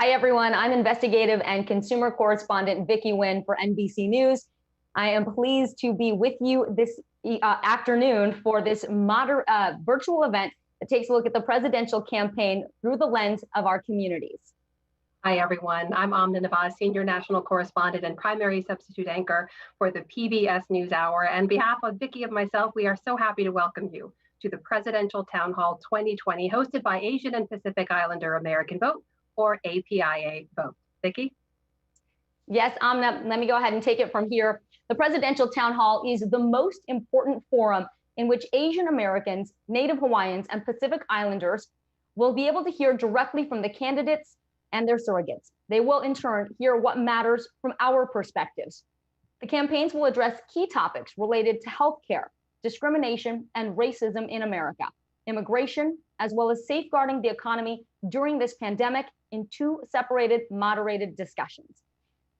Hi, everyone. I'm investigative and consumer correspondent Vicky Nguyen for NBC News. I am pleased to be with you this afternoon for this virtual event that takes a look at the presidential campaign through the lens of our communities. Hi, everyone. I'm Amna, Nawaz, Senior National Correspondent and Primary Substitute Anchor for the PBS NewsHour. And on behalf of Vicky and myself, we are so happy to welcome you to the Presidential Town Hall 2020, hosted by Asian and Pacific Islander American Vote, or APIA Vote. Vicky? Yes, Amna, let me go ahead and take it from here. The Presidential Town Hall is the most important forum in which Asian Americans, Native Hawaiians, and Pacific Islanders will be able to hear directly from the candidates and their surrogates. They will in turn hear what matters from our perspectives. The campaigns will address key topics related to healthcare, discrimination, and racism in America, immigration, as well as safeguarding the economy during this pandemic in two separated, moderated discussions.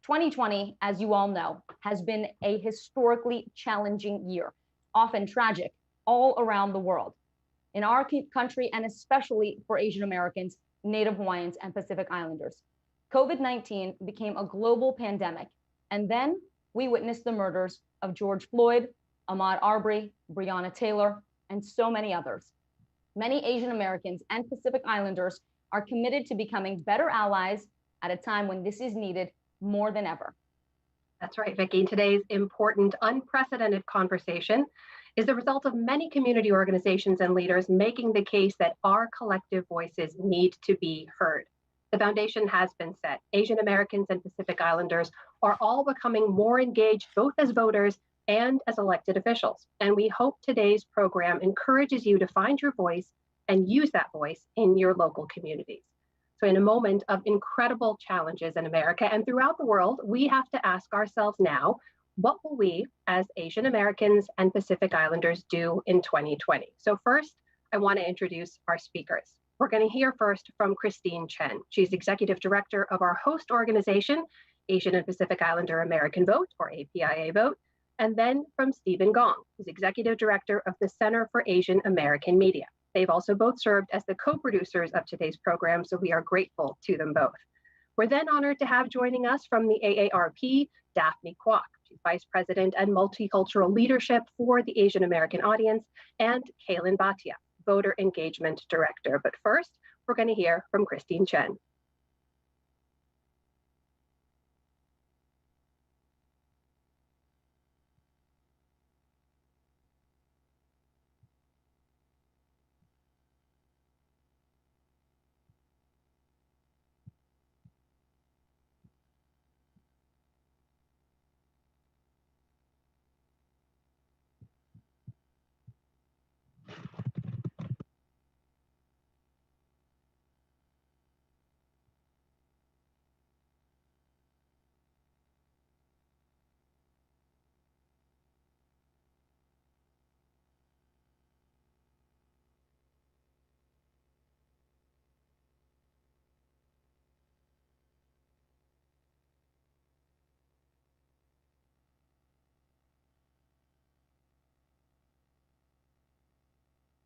2020, as you all know, has been a historically challenging year, often tragic, all around the world. In our country, and especially for Asian Americans, Native Hawaiians, and Pacific Islanders. COVID-19 became a global pandemic, and then we witnessed the murders of George Floyd, Ahmaud Arbery, Breonna Taylor, and so many others. Many Asian Americans and Pacific Islanders are committed to becoming better allies at a time when this is needed more than ever. That's right, Vicky. Today's important, unprecedented conversation is the result of many community organizations and leaders making the case that our collective voices need to be heard. The foundation has been set. Asian Americans and Pacific Islanders are all becoming more engaged, both as voters and as elected officials. And we hope today's program encourages you to find your voice and use that voice in your local communities. So in a moment of incredible challenges in America and throughout the world, we have to ask ourselves now, what will we as Asian Americans and Pacific Islanders do in 2020? So first, I want to introduce our speakers. We're going to hear first from CHEN. She's Executive Director of our host organization, Asian and Pacific Islander American Vote, or APIA Vote, and then from Stephen Gong, who's Executive Director of the Center for Asian American Media. They've also both served as the co-producers of today's program, so we are grateful to them both. We're then honored to have joining us from the AARP, Daphne Kwok. She's Vice President and Multicultural Leadership for the Asian American Audience, and Kaylin Bhatia, Voter Engagement Director. But first, we're going to hear from CHEN.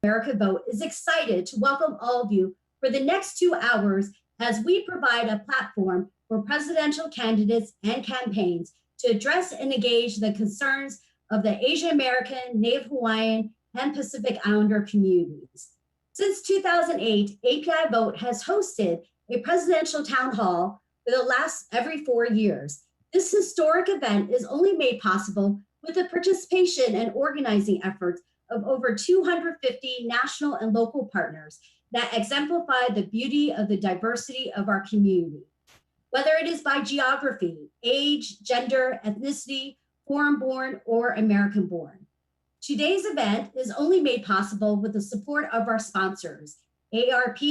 America Vote is excited to welcome all of you for the next 2 hours as we provide a platform for presidential candidates and campaigns to address and engage the concerns of the Asian American, Native Hawaiian, and Pacific Islander communities. Since 2008, API Vote has hosted a presidential town hall for the last every 4 years. This historic event is only made possible with the participation and organizing efforts of over 250 national and local partners that exemplify the beauty of the diversity of our community. Whether it is by geography, age, gender, ethnicity, foreign-born, or American-born. Today's event is only made possible with the support of our sponsors, ARP,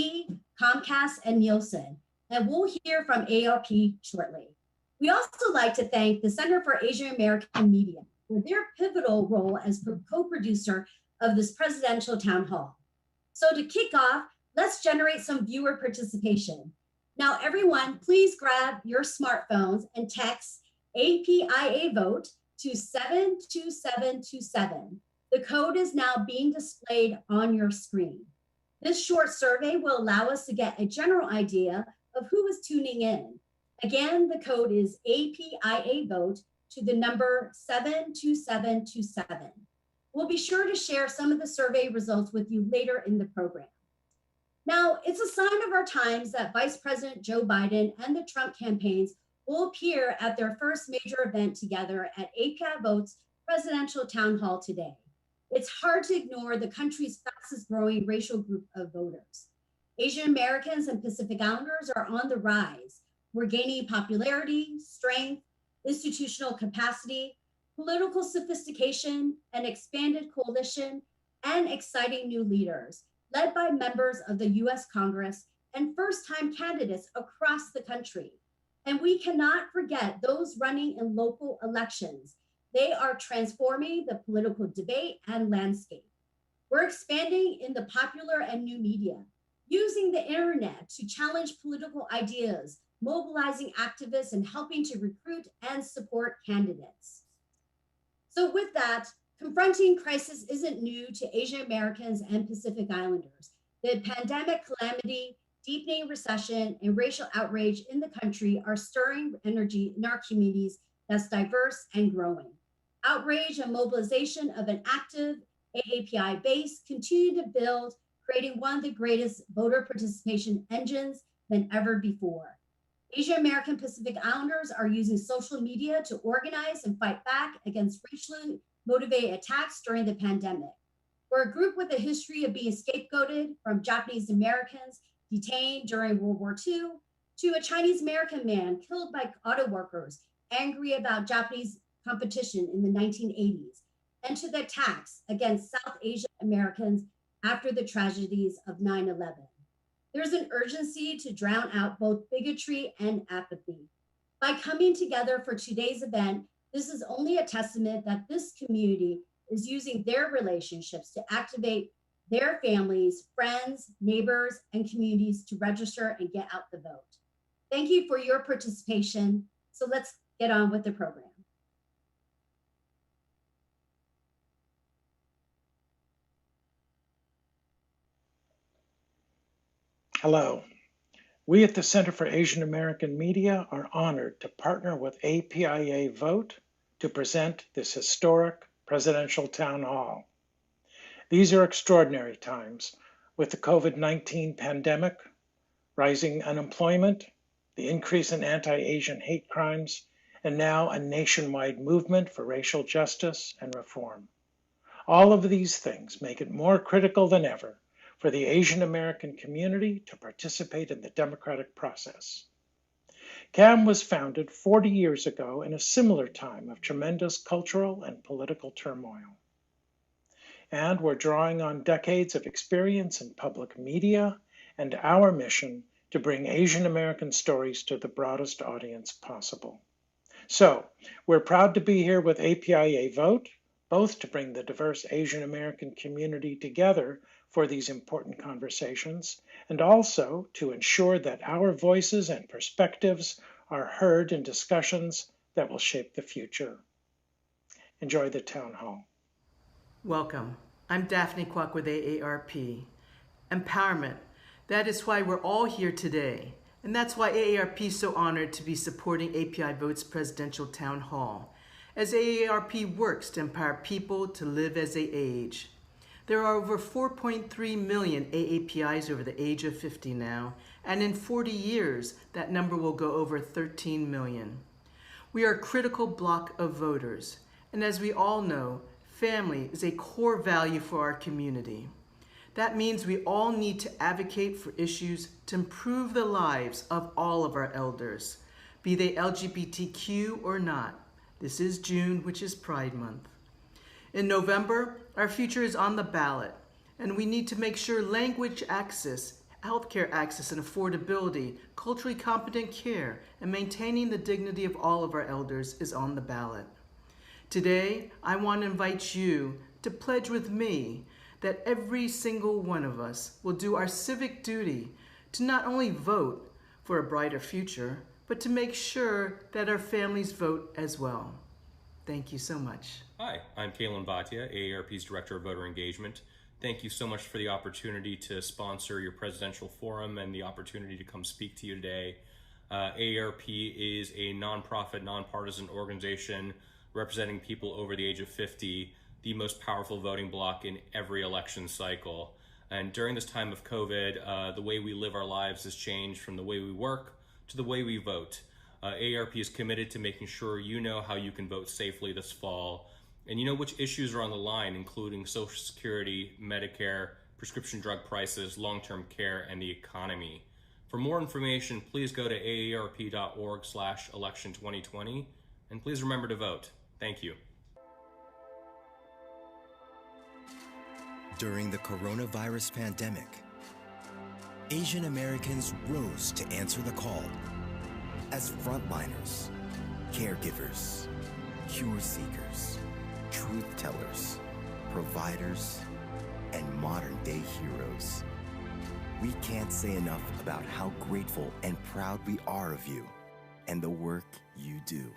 Comcast, and Nielsen, and we'll hear from ARP shortly. We also like to thank the Center for Asian American Media for their pivotal role as co-producer of this presidential town hall. So to kick off, let's generate some viewer participation. Now everyone, please grab your smartphones and text APIA Vote to 72727. The code is now being displayed on your screen. This short survey will allow us to get a general idea of who is tuning in. Again, the code is APIA vote to the number 72727. We'll be sure to share some of the survey results with you later in the program. Now, it's a sign of our times that Vice President Joe Biden and the Trump campaigns will appear at their first major event together at APIA Vote's presidential town hall today. It's hard to ignore the country's fastest growing racial group of voters. Asian Americans and Pacific Islanders are on the rise. We're gaining popularity, strength, institutional capacity, political sophistication, an expanded coalition, and exciting new leaders, led by members of the US Congress and first-time candidates across the country. And we cannot forget those running in local elections. They are transforming the political debate and landscape. We're expanding in the popular and new media, using the internet to challenge political ideas, mobilizing activists, and helping to recruit and support candidates. So with that, confronting crisis isn't new to Asian Americans and Pacific Islanders. The pandemic calamity, deepening recession, and racial outrage in the country are stirring energy in our communities that's diverse and growing. Outrage and mobilization of an active AAPI base continue to build, creating one of the greatest voter participation engines than ever before. Asian American Pacific Islanders are using social media to organize and fight back against racially motivated attacks during the pandemic. We're a group with a history of being scapegoated, from Japanese Americans detained during World War II to a Chinese American man killed by auto workers angry about Japanese competition in the 1980s, and to the attacks against South Asian Americans after the tragedies of 9/11. There's an urgency to drown out both bigotry and apathy. By coming together for today's event, this is only a testament that this community is using their relationships to activate their families, friends, neighbors, and communities to register and get out the vote. Thank you for your participation. So let's get on with the program. Hello. We at the Center for Asian American Media are honored to partner with APIA Vote to present this historic presidential town hall. These are extraordinary times with the COVID-19 pandemic, rising unemployment, the increase in anti-Asian hate crimes, and now a nationwide movement for racial justice and reform. All of these things make it more critical than ever for the Asian American community to participate in the democratic process. CAM was founded 40 years ago in a similar time of tremendous cultural and political turmoil. And we're drawing on decades of experience in public media and our mission to bring Asian American stories to the broadest audience possible. So, we're proud to be here with APIA Vote, both to bring the diverse Asian American community together for these important conversations, and also to ensure that our voices and perspectives are heard in discussions that will shape the future. Enjoy the town hall. Welcome. I'm Daphne Kwok with AARP. Empowerment. That is why we're all here today. And that's why AARP is so honored to be supporting API Vote's presidential town hall, as AARP works to empower people to live as they age. There are over 4.3 million AAPIs over the age of 50 now, and in 40 years, that number will go over 13 million. We are a critical block of voters, and as we all know, family is a core value for our community. That means we all need to advocate for issues to improve the lives of all of our elders, be they LGBTQ or not. This is June, which is Pride Month. In November, our future is on the ballot, and we need to make sure language access, healthcare access and affordability, culturally competent care, and maintaining the dignity of all of our elders is on the ballot. Today, I want to invite you to pledge with me that every single one of us will do our civic duty to not only vote for a brighter future, but to make sure that our families vote as well. Thank you so much. Hi, I'm Kalen Bhatia, AARP's Director of Voter Engagement. Thank you so much for the opportunity to sponsor your presidential forum and the opportunity to come speak to you today. AARP is a nonprofit, nonpartisan organization representing people over the age of 50, the most powerful voting bloc in every election cycle. And during this time of COVID, the way we live our lives has changed from the way we work to the way we vote. AARP is committed to making sure you know how you can vote safely this fall, and you know which issues are on the line, including Social Security, Medicare, prescription drug prices, long-term care, and the economy. For more information, please go to aarp.org/election2020, and please remember to vote. Thank you. During the coronavirus pandemic, Asian Americans rose to answer the call as frontliners, caregivers, cure seekers, truth tellers, providers, and modern-day heroes. We can't say enough about how grateful and proud we are of you and the work you do.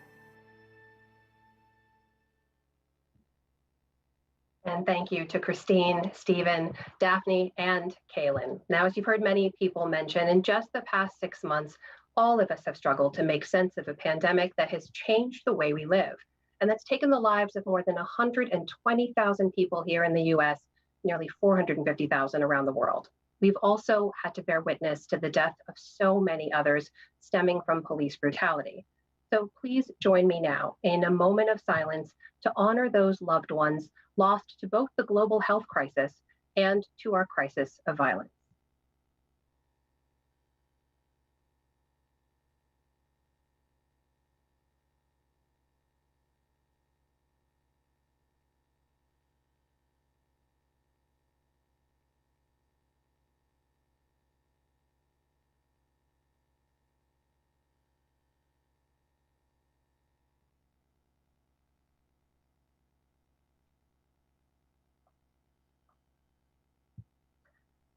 And thank you to Christine, Stephen, Daphne, and Kaylin. Now, as you've heard many people mention, in just the past 6 months, all of us have struggled to make sense of a pandemic that has changed the way we live, and that's taken the lives of more than 120,000 people here in the US, nearly 450,000 around the world. We've also had to bear witness to the death of so many others stemming from police brutality. So please join me now in a moment of silence to honor those loved ones lost to both the global health crisis and to our crisis of violence.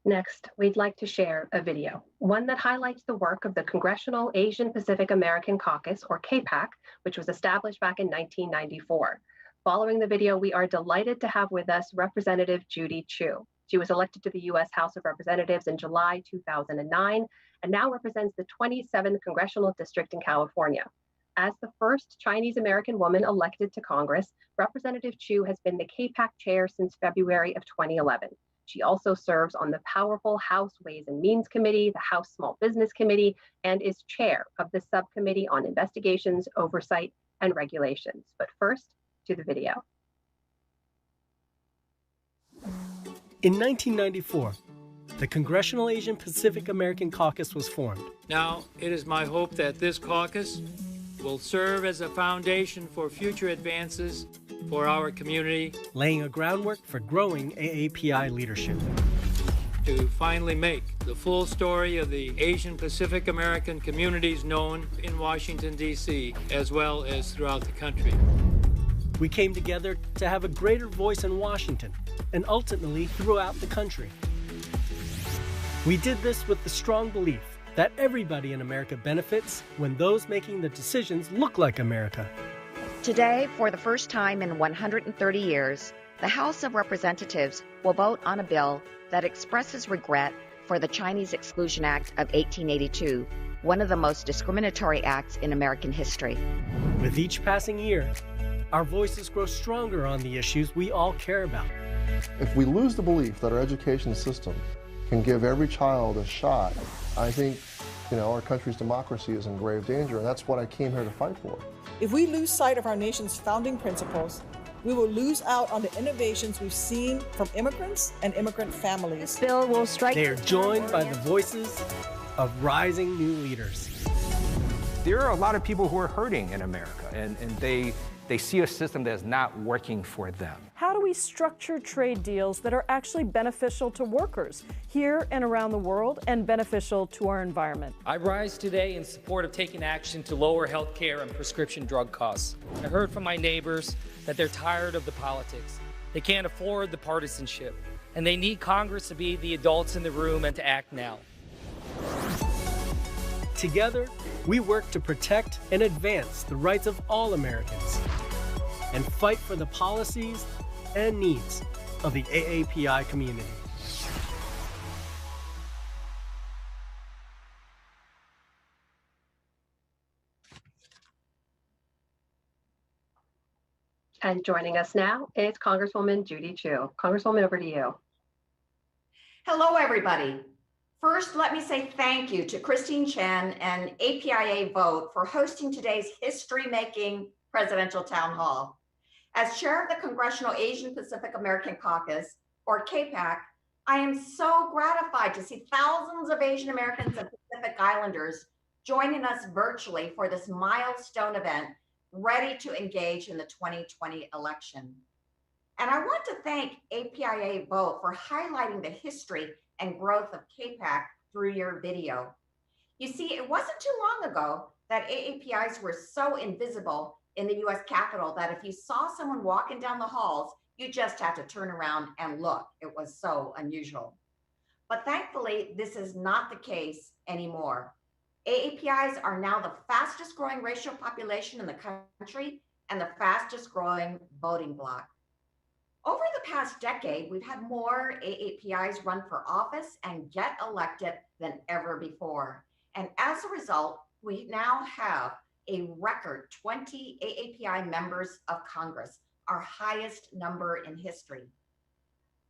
Next, we'd like to share a video, one that highlights the work of the Congressional Asian Pacific American Caucus, or CAPAC, which was established back in 1994. Following the video, we are delighted to have with us Representative Judy Chu. She was elected to the U.S. House of Representatives in July 2009 and now represents the 27th Congressional District in California. As the first Chinese American woman elected to Congress, Representative Chu has been the CAPAC chair since February of 2011. She also serves on the powerful House Ways and Means Committee, the House Small Business Committee, and is chair of the Subcommittee on Investigations, Oversight, and Regulations. But first, to the video. In 1994, the Congressional Asian Pacific American Caucus was formed. Now, it is my hope that this caucus will serve as a foundation for future advances for our community, laying a groundwork for growing AAPI leadership. To finally make the full story of the Asian Pacific American communities known in Washington, D.C., as well as throughout the country. We came together to have a greater voice in Washington and ultimately throughout the country. We did this with the strong belief that everybody in America benefits when those making the decisions look like America. Today, for the first time in 130 years, the House of Representatives will vote on a bill that expresses regret for the Chinese Exclusion Act of 1882, one of the most discriminatory acts in American history. With each passing year, our voices grow stronger on the issues we all care about. If we lose the belief that our education system can give every child a shot, I think, our country's democracy is in grave danger, and that's what I came here to fight for. If we lose sight of our nation's founding principles, we will lose out on the innovations we've seen from immigrants and immigrant families. This bill will strike. They are joined by the voices of rising new leaders. There are a lot of people who are hurting in America, and they see a system that is not working for them. How do we structure trade deals that are actually beneficial to workers here and around the world and beneficial to our environment? I rise today in support of taking action to lower health care and prescription drug costs. I heard from my neighbors that they're tired of the politics. They can't afford the partisanship, and they need Congress to be the adults in the room and to act now. Together, we work to protect and advance the rights of all Americans and fight for the policies and needs of the AAPI community. And joining us now is Congresswoman Judy Chu. Congresswoman, over to you. Hello, everybody. First, let me say thank you to Christine Chen and APIA Vote for hosting today's history-making presidential town hall. As chair of the Congressional Asian Pacific American Caucus, or CAPAC, I am so gratified to see thousands of Asian Americans and Pacific Islanders joining us virtually for this milestone event, ready to engage in the 2020 election. And I want to thank APIA Vote for highlighting the history and growth of CAPAC through your video. You see, it wasn't too long ago that AAPIs were so invisible in the US Capitol that if you saw someone walking down the halls, you just had to turn around and look. It was so unusual. But thankfully, this is not the case anymore. AAPIs are now the fastest growing racial population in the country and the fastest growing voting bloc. Over the past decade, we've had more AAPIs run for office and get elected than ever before. And as a result, we now have a record 20 AAPI members of Congress, our highest number in history.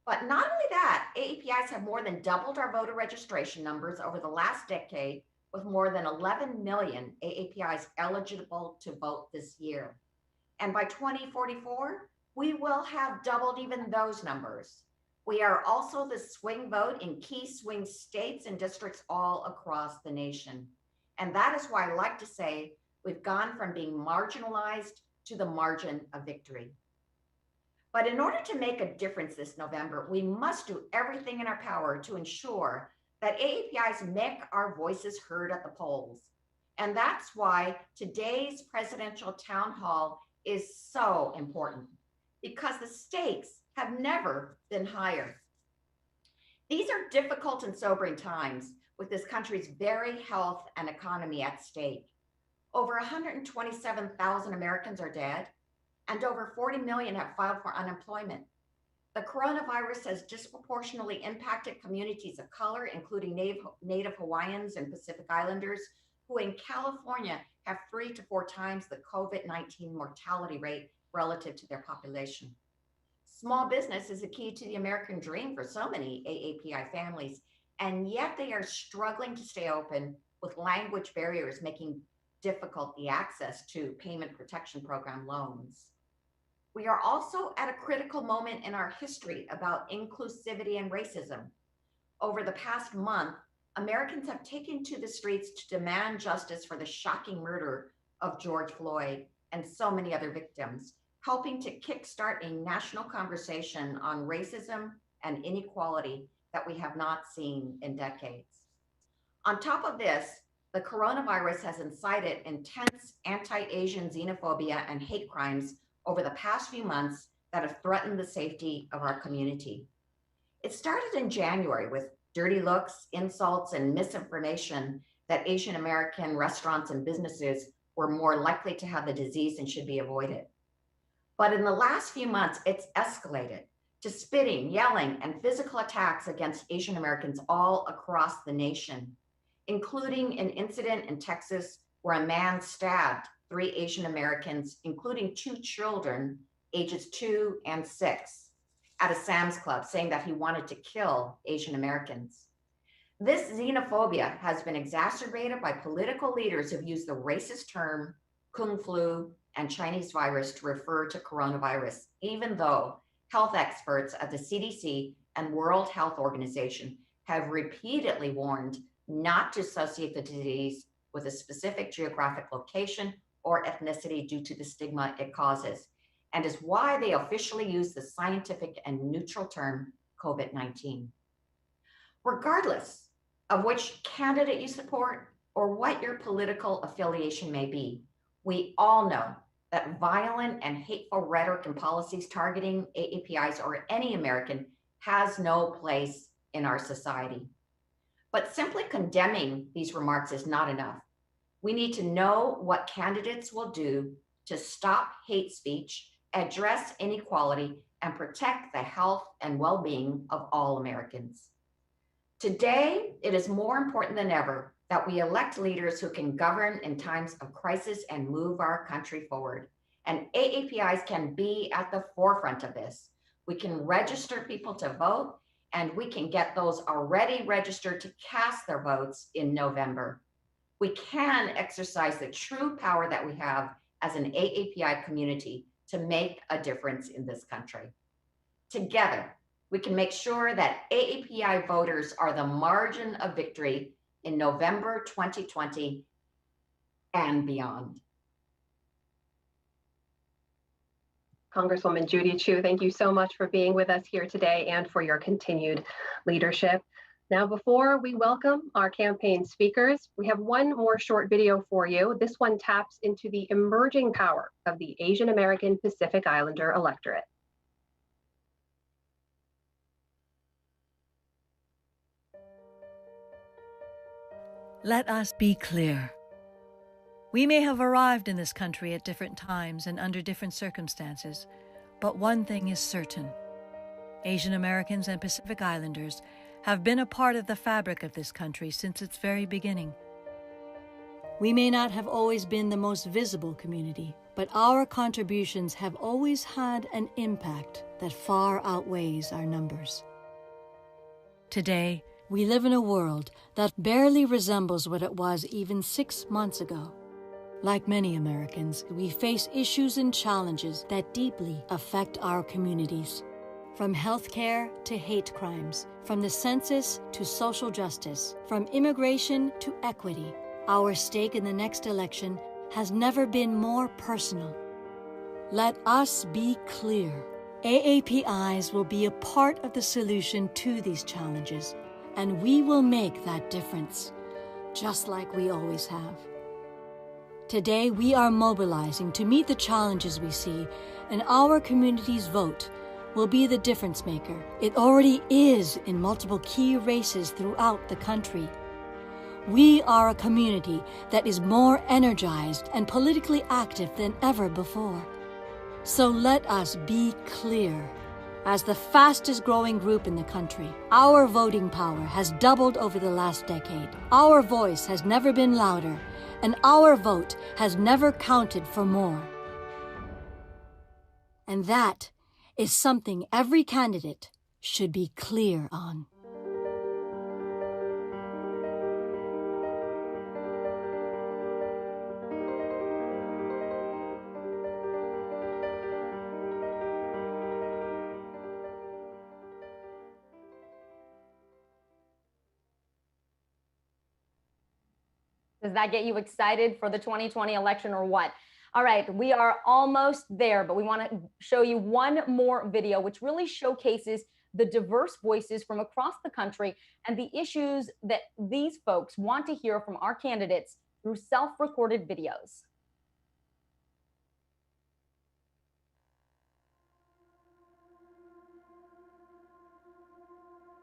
But not only that, AAPIs have more than doubled our voter registration numbers over the last decade, with more than 11 million AAPIs eligible to vote this year. And by 2044, we will have doubled even those numbers. We are also the swing vote in key swing states and districts all across the nation. And that is why I like to say we've gone from being marginalized to the margin of victory. But in order to make a difference this November, we must do everything in our power to ensure that AAPIs make our voices heard at the polls. And that's why today's presidential town hall is so important, because the stakes have never been higher. These are difficult and sobering times with this country's very health and economy at stake. Over 127,000 Americans are dead, and over 40 million have filed for unemployment. The coronavirus has disproportionately impacted communities of color, including Native Hawaiians and Pacific Islanders, who in California have 3 to 4 times the COVID-19 mortality rate relative to their population. Small business is a key to the American dream for so many AAPI families, and yet they are struggling to stay open with language barriers making difficult the access to payment protection program loans. We are also at a critical moment in our history about inclusivity and racism. Over the past month, Americans have taken to the streets to demand justice for the shocking murder of George Floyd and so many other victims, helping to kickstart a national conversation on racism and inequality that we have not seen in decades. On top of this, the coronavirus has incited intense anti-Asian xenophobia and hate crimes over the past few months that have threatened the safety of our community. It started in January with dirty looks, insults, and misinformation that Asian American restaurants and businesses were more likely to have the disease and should be avoided. But in the last few months, it's escalated to spitting, yelling, and physical attacks against Asian Americans all across the nation, including an incident in Texas where a man stabbed 3 Asian Americans, including 2 children, ages 2 and 6, at a Sam's Club, saying that he wanted to kill Asian Americans. This xenophobia has been exacerbated by political leaders who've used the racist term Kung Flu and Chinese virus to refer to coronavirus, even though health experts at the CDC and World Health Organization have repeatedly warned not to associate the disease with a specific geographic location or ethnicity due to the stigma it causes, and is why they officially use the scientific and neutral term COVID-19. Regardless of which candidate you support or what your political affiliation may be, we all know that violent and hateful rhetoric and policies targeting AAPIs or any American has no place in our society. But simply condemning these remarks is not enough. We need to know what candidates will do to stop hate speech address inequality, and protect the health and well-being of all Americans. Today, it is more important than ever that we elect leaders who can govern in times of crisis and move our country forward. And AAPIs can be at the forefront of this. We can register people to vote, and we can get those already registered to cast their votes in November. We can exercise the true power that we have as an AAPI community to make a difference in this country. Together, we can make sure that AAPI voters are the margin of victory in November 2020 and beyond. Congresswoman Judy Chu, thank you so much for being with us here today and for your continued leadership. Now, before we welcome our campaign speakers, we have one more short video for you. This one taps into the emerging power of the Asian American Pacific Islander electorate. Let us be clear. We may have arrived in this country at different times and under different circumstances, but one thing is certain. Asian Americans and Pacific Islanders have been a part of the fabric of this country since its very beginning. We may not have always been the most visible community, but our contributions have always had an impact that far outweighs our numbers. Today, we live in a world that barely resembles what it was even 6 months ago. Like many Americans, we face issues and challenges that deeply affect our communities. From healthcare to hate crimes, from the census to social justice, from immigration to equity, our stake in the next election has never been more personal. Let us be clear. AAPIs will be a part of the solution to these challenges, and we will make that difference, just like we always have. Today, we are mobilizing to meet the challenges we see, and our community's vote will be the difference maker. It already is in multiple key races throughout the country. We are a community that is more energized and politically active than ever before. So let us be clear. As the fastest growing group in the country, our voting power has doubled over the last decade. Our voice has never been louder, and our vote has never counted for more. And that is something every candidate should be clear on. Does that get you excited for the 2020 election or what? All right, we are almost there, but we want to show you one more video which really showcases the diverse voices from across the country and the issues that these folks want to hear from our candidates through self-recorded videos.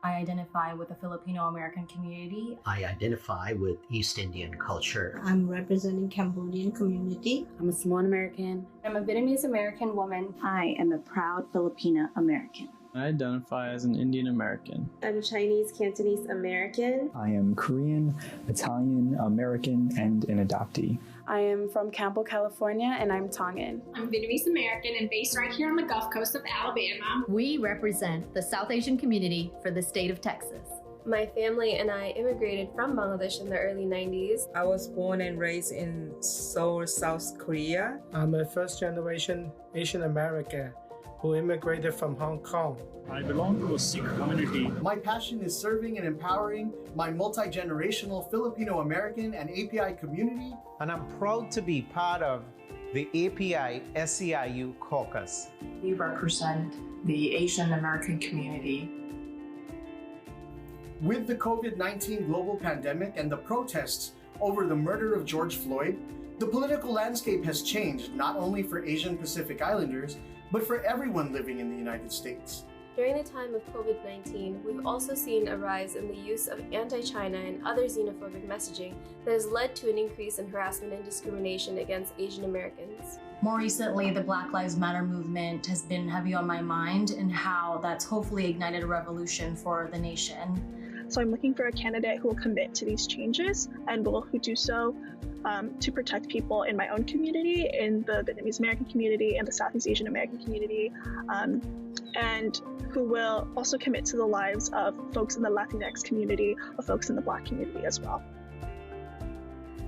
I identify with the Filipino-American community. I identify with East Indian culture. I'm representing Cambodian community. I'm a Samoan American. I'm a Vietnamese American woman. I am a proud Filipina American. I identify as an Indian American. I'm Chinese Cantonese American. I am Korean, Italian, American, and an adoptee. I am from Campbell, California, and I'm Tongan. I'm Vietnamese American and based right here on the Gulf Coast of Alabama. We represent the South Asian community for the state of Texas. My family and I immigrated from Bangladesh in the early 90s. I was born and raised in Seoul, South Korea. I'm a first-generation Asian American who immigrated from Hong Kong. I belong to a Sikh community. My passion is serving and empowering my multi-generational Filipino-American and API community. And I'm proud to be part of the API SEIU caucus. We represent the Asian American community. With the COVID-19 global pandemic and the protests over the murder of George Floyd, the political landscape has changed not only for Asian Pacific Islanders, but for everyone living in the United States. During the time of COVID-19, we've also seen a rise in the use of anti-China and other xenophobic messaging that has led to an increase in harassment and discrimination against Asian Americans. More recently, the Black Lives Matter movement has been heavy on my mind and how that's hopefully ignited a revolution for the nation. So I'm looking for a candidate who will commit to these changes and who do so to protect people in my own community, in the Vietnamese American community, and the Southeast Asian American community, and who will also commit to the lives of folks in the Latinx community, of folks in the Black community as well.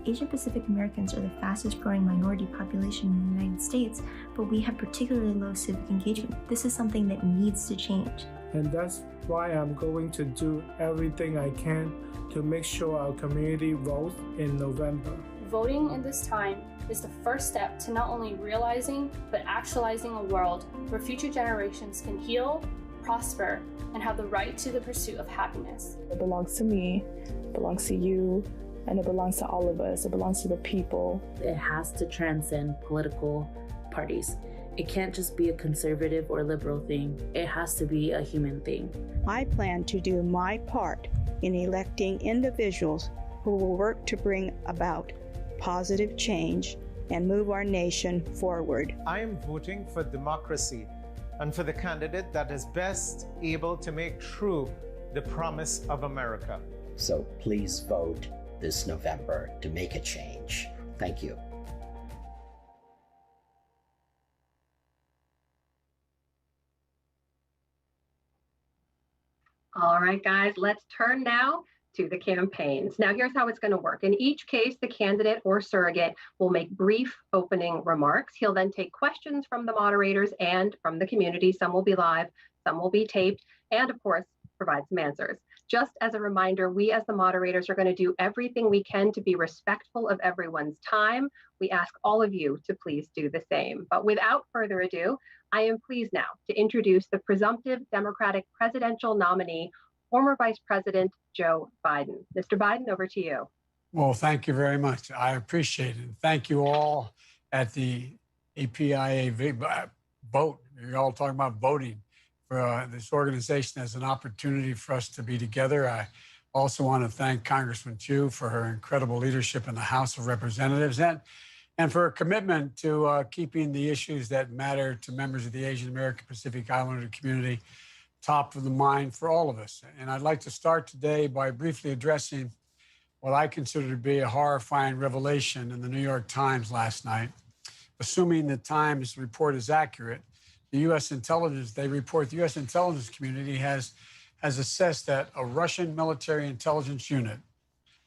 Asian Pacific Americans are the fastest growing minority population in the United States, but we have particularly low civic engagement. This is something that needs to change. And that's why I'm going to do everything I can to make sure our community votes in November. Voting in this time is the first step to not only realizing, but actualizing a world where future generations can heal, prosper, and have the right to the pursuit of happiness. It belongs to me, it belongs to you, and it belongs to all of us. It belongs to the people. It has to transcend political parties. It can't just be a conservative or liberal thing. It has to be a human thing. I plan to do my part in electing individuals who will work to bring about positive change and move our nation forward. I am voting for democracy and for the candidate that is best able to make true the promise of America. So please vote this November to make a change. Thank you. All right, guys, let's turn now to the campaigns. Now, here's how it's going to work. In each case, the candidate or surrogate will make brief opening remarks. He'll then take questions from the moderators and from the community. Some will be live, some will be taped, and of course, provide some answers. Just as a reminder, we as the moderators are going to do everything we can to be respectful of everyone's time. We ask all of you to please do the same. But without further ado, I am pleased now to introduce the presumptive Democratic presidential nominee, former Vice President Joe Biden. Mr. Biden, over to you. Well, thank you very much. I appreciate it. Thank you all at the APIA vote. You're all talking about voting for this organization as an opportunity for us to be together. I also want to thank Congresswoman Chu for her incredible leadership in the House of Representatives and for her commitment to keeping the issues that matter to members of the Asian American Pacific Islander community top of the mind for all of us. And I'd like to start today by briefly addressing what I consider to be a horrifying revelation in the New York Times last night. Assuming the Times report is accurate, the U.S. intelligence community has assessed that a Russian military intelligence unit,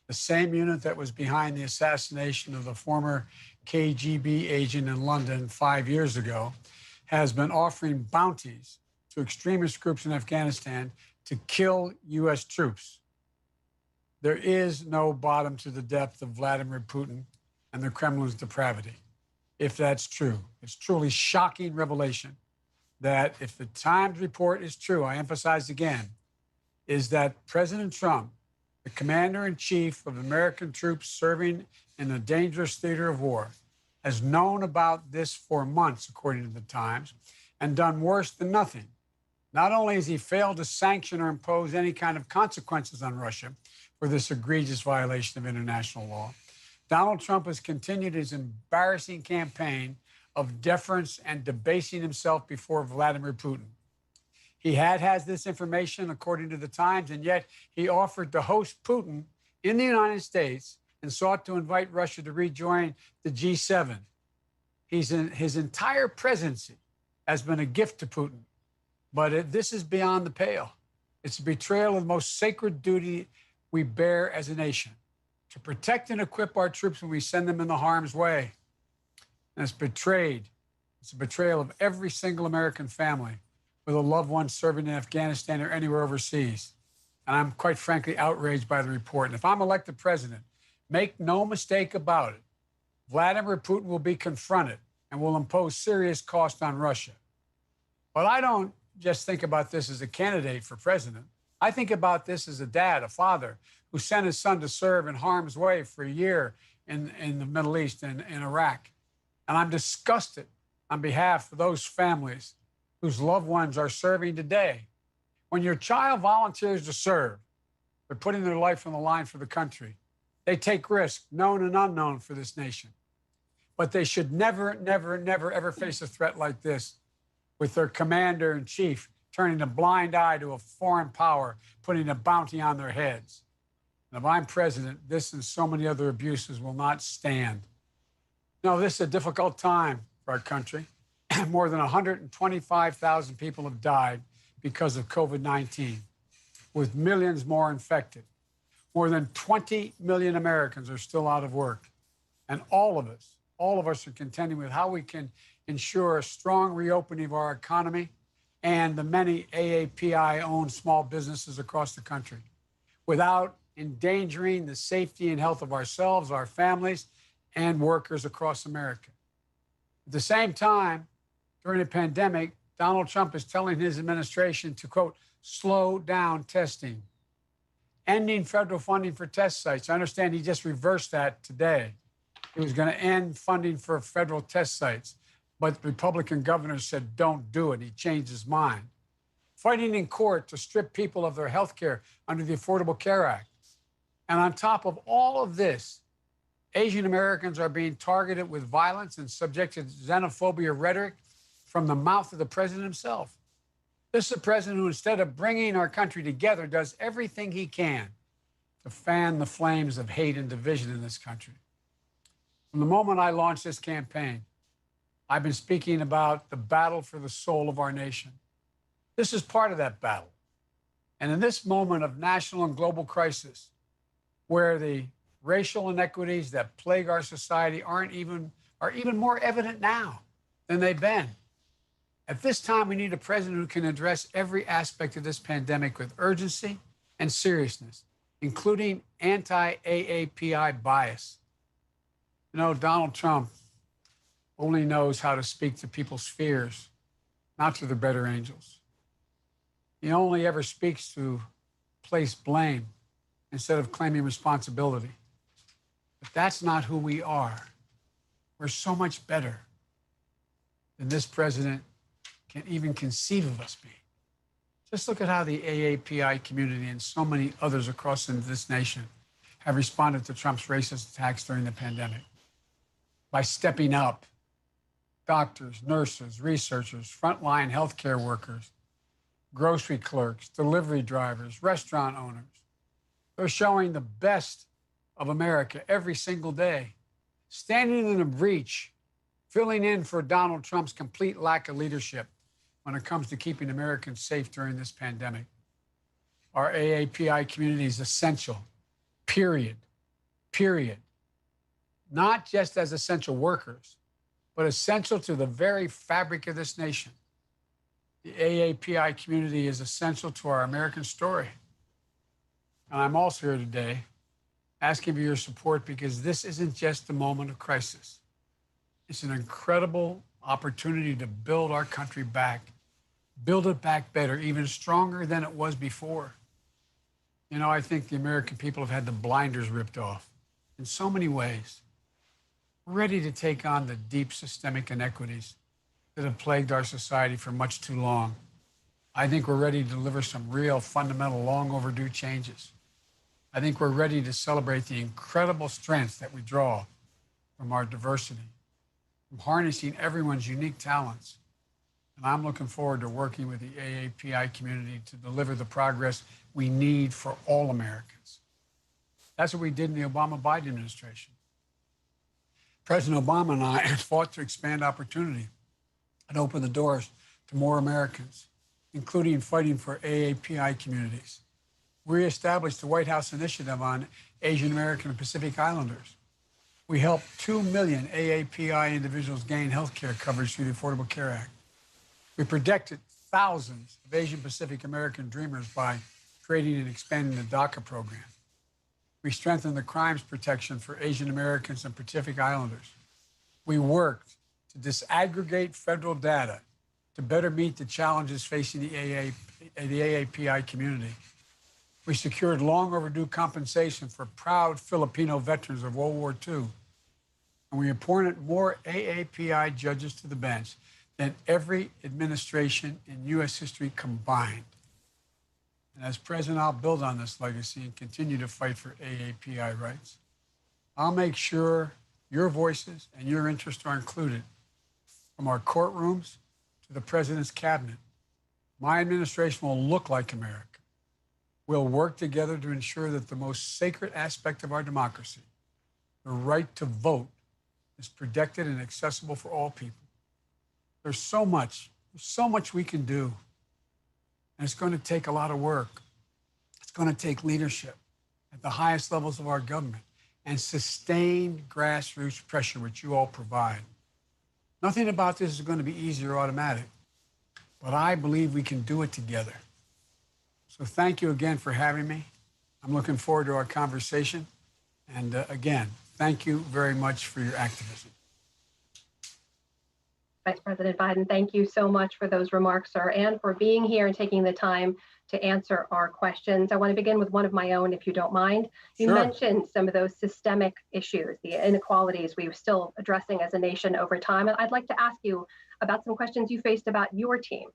the same unit that was behind the assassination of the former KGB agent in London 5 years ago, has been offering bounties to extremist groups in Afghanistan to kill U.S. troops. There is no bottom to the depth of Vladimir Putin and the Kremlin's depravity. If that's true, it's truly shocking revelation that if the Times report is true, I emphasize again, is that President Trump, the commander-in-chief of American troops serving in a dangerous theater of war, has known about this for months, according to the Times, and done worse than nothing. Not only has he failed to sanction or impose any kind of consequences on Russia for this egregious violation of international law, Donald Trump has continued his embarrassing campaign of deference and debasing himself before Vladimir Putin. He has this information, according to the Times, and yet he offered to host Putin in the United States and sought to invite Russia to rejoin the G7. His entire presidency has been a gift to Putin. But this is beyond the pale. It's a betrayal of the most sacred duty we bear as a nation, to protect and equip our troops when we send them into harm's way. And it's a betrayal of every single American family with a loved one serving in Afghanistan or anywhere overseas. And I'm quite frankly outraged by the report. And if I'm elected president, make no mistake about it, Vladimir Putin will be confronted and will impose serious cost on Russia. But I don't just think about this as a candidate for president. I think about this as a dad, a father, who sent his son to serve in harm's way for a year in the Middle East and in Iraq. And I'm disgusted on behalf of those families whose loved ones are serving today When your child volunteers to serve, they're putting their life on the line for the country. They take risks, known and unknown, for this nation. But they should never, never, never, ever face a threat like this with their commander-in-chief turning a blind eye to a foreign power, putting a bounty on their heads. And if I'm president, this and so many other abuses will not stand. No, this is a difficult time for our country. More than 125,000 people have died because of COVID-19, with millions more infected. More than 20 million Americans are still out of work. And all of us are contending with how we can ensure a strong reopening of our economy and the many AAPI-owned small businesses across the country without endangering the safety and health of ourselves, our families, and workers across America. At the same time, during the pandemic, Donald Trump is telling his administration to, quote, slow down testing, ending federal funding for test sites. I understand he just reversed that today. He was going to end funding for federal test sites, but Republican governors said, don't do it. He changed his mind. Fighting in court to strip people of their health care under the Affordable Care Act. And on top of all of this, Asian Americans are being targeted with violence and subjected to xenophobia rhetoric from the mouth of the president himself. This is a president who, instead of bringing our country together, does everything he can to fan the flames of hate and division in this country. From the moment I launched this campaign, I've been speaking about the battle for the soul of our nation. This is part of that battle. And in this moment of national and global crisis, where the racial inequities that plague our society are even more evident now than they've been. At this time, we need a president who can address every aspect of this pandemic with urgency and seriousness, including anti-AAPI bias. You know, Donald Trump only knows how to speak to people's fears, not to their better angels. He only ever speaks to place blame instead of claiming responsibility. But that's not who we are. We're so much better than this president can even conceive of us being. Just look at how the AAPI community and so many others across this nation have responded to Trump's racist attacks during the pandemic. By stepping up, doctors, nurses, researchers, frontline healthcare workers, grocery clerks, delivery drivers, restaurant owners. They're showing the best of America every single day, standing in a breach, filling in for Donald Trump's complete lack of leadership when it comes to keeping Americans safe during this pandemic. Our AAPI community is essential, period. Not just as essential workers, but essential to the very fabric of this nation. The AAPI community is essential to our American story. And I'm also here today asking for your support because this isn't just a moment of crisis. It's an incredible opportunity to build our country back, build it back better, even stronger than it was before. You know, I think the American people have had the blinders ripped off in so many ways. We're ready to take on the deep systemic inequities that have plagued our society for much too long. I think we're ready to deliver some real, fundamental, long overdue changes. I think we're ready to celebrate the incredible strengths that we draw from our diversity, from harnessing everyone's unique talents. And I'm looking forward to working with the AAPI community to deliver the progress we need for all Americans. That's what we did in the Obama-Biden administration. President Obama and I fought to expand opportunity and open the doors to more Americans, including fighting for AAPI communities. We established the White House Initiative on Asian American and Pacific Islanders. We helped 2 million AAPI individuals gain health care coverage through the Affordable Care Act. We protected thousands of Asian Pacific American dreamers by creating and expanding the DACA program. We strengthened the crimes protection for Asian Americans and Pacific Islanders. We worked to disaggregate federal data to better meet the challenges facing the AAPI community. We secured long overdue compensation for proud Filipino veterans of World War II. And we appointed more AAPI judges to the bench than every administration in U.S. history combined. And as president, I'll build on this legacy and continue to fight for AAPI rights. I'll make sure your voices and your interests are included, from our courtrooms to the president's cabinet. My administration will look like America. We'll work together to ensure that the most sacred aspect of our democracy, the right to vote, is protected and accessible for all people. There's so much we can do. And it's going to take a lot of work. It's going to take leadership at the highest levels of our government and sustained grassroots pressure, which you all provide. Nothing about this is going to be easy or automatic, but I believe we can do it together. So thank you again for having me. I'm looking forward to our conversation. And again, thank you very much for your activism. Vice President Biden, thank you so much for those remarks, sir, and for being here and taking the time to answer our questions. I want to begin with one of my own, if you don't mind. You mentioned some of those systemic issues, the inequalities we're still addressing as a nation over time. And I'd like to ask you about some questions you faced about your team.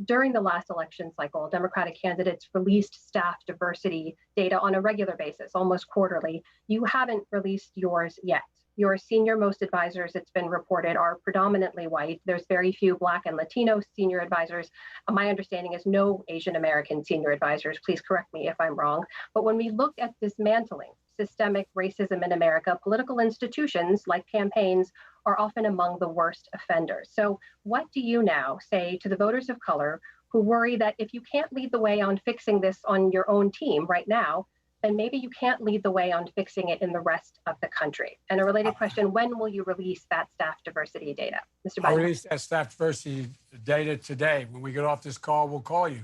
During the last election cycle, Democratic candidates released staff diversity data on a regular basis, almost quarterly. You haven't released yours yet. Your senior most advisors, it's been reported, are predominantly white. There's very few Black and Latino senior advisors. My understanding is no Asian American senior advisors. Please correct me if I'm wrong. But when we look at dismantling systemic racism in America, political institutions like campaigns are often among the worst offenders. So what do you now say to the voters of color who worry that if you can't lead the way on fixing this on your own team right now, then maybe you can't lead the way on fixing it in the rest of the country? And a related question, when will you release that staff diversity data? Mr. Biden. I'll release that staff diversity data today. When we get off this call, we'll call you.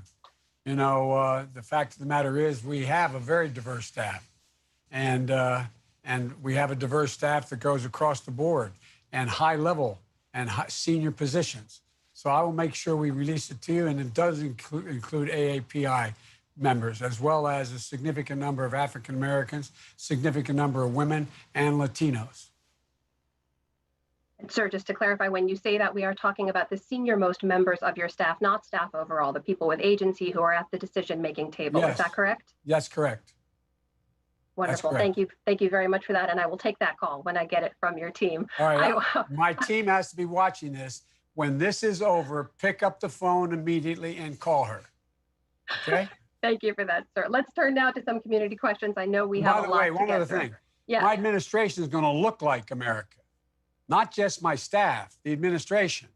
You know, the fact of the matter is we have a very diverse staff. And we have a diverse staff that goes across the board and high level and senior positions. So I will make sure we release it to you, and it does include AAPI members, as well as a significant number of African Americans, significant number of women, and Latinos. Sir, just to clarify, when you say that, we are talking about the senior most members of your staff, not staff overall, the people with agency who are at the decision-making table. Yes. Is that correct? That's correct. Wonderful. Thank you. Thank you very much for that. And I will take that call when I get it from your team. All right. My team has to be watching this. When this is over, pick up the phone immediately and call her. Okay? Thank you for that, sir. Let's turn now to some community questions. I know we have a lot to get through. By the way, one other thing. Yeah. My administration is going to look like America. Not just my staff, the administration.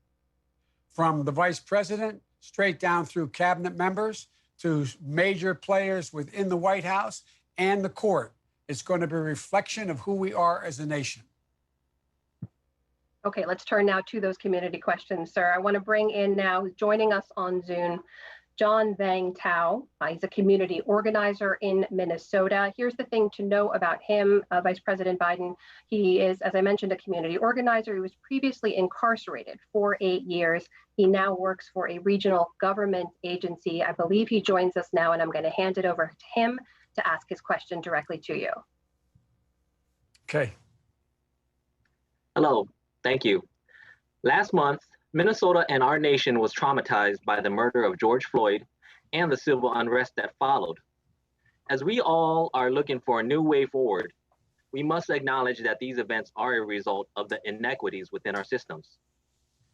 From the vice president, straight down through cabinet members, to major players within the White House and the court. It's going to be a reflection of who we are as a nation. Okay, let's turn now to those community questions, sir. I want to bring in now, joining us on Zoom, John Vang Tao. He's a community organizer in Minnesota. Here's the thing to know about him, Vice President Biden. He is, as I mentioned, a community organizer. He was previously incarcerated for 8 years. He now works for a regional government agency. I believe he joins us now, and I'm going to hand it over to him to ask his question directly to you. Okay. Hello, thank you. Last month, Minnesota and our nation was traumatized by the murder of George Floyd and the civil unrest that followed. As we all are looking for a new way forward, we must acknowledge that these events are a result of the inequities within our systems.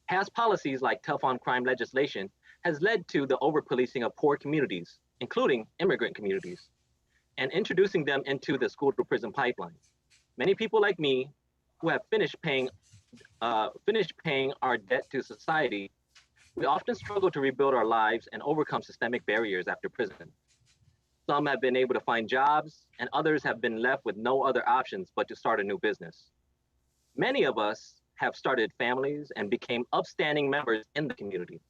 Past policies like tough on crime legislation has led to the over-policing of poor communities, including immigrant communities, and introducing them into the school to prison pipeline. Many people like me who have finished paying our debt to society, we often struggle to rebuild our lives and overcome systemic barriers after prison. Some have been able to find jobs, and others have been left with no other options but to start a new business. Many of us have started families and became upstanding members in the community.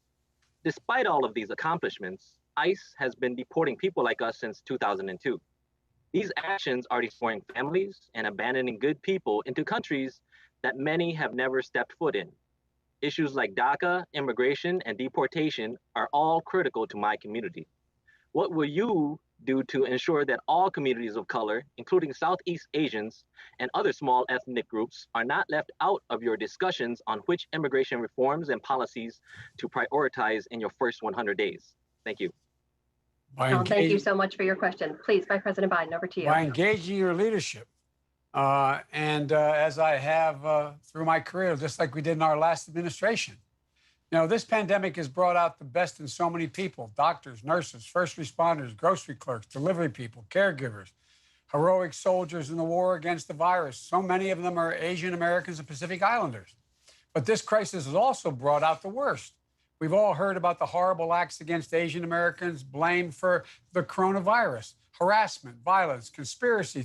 Despite all of these accomplishments, ICE has been deporting people like us since 2002. These actions are destroying families and abandoning good people into countries that many have never stepped foot in. Issues like DACA, immigration, and deportation are all critical to my community. What will you do to ensure that all communities of color, including Southeast Asians and other small ethnic groups, are not left out of your discussions on which immigration reforms and policies to prioritize in your first 100 days? Thank you. Thank you so much for your question. Please, Vice President Biden, over to you. By engaging your leadership, as I have through my career, just like we did in our last administration. You know, this pandemic has brought out the best in so many people: doctors, nurses, first responders, grocery clerks, delivery people, caregivers, heroic soldiers in the war against the virus. So many of them are Asian Americans and Pacific Islanders. But this crisis has also brought out the worst. We've all heard about the horrible acts against Asian Americans blamed for the coronavirus, harassment, violence, conspiracy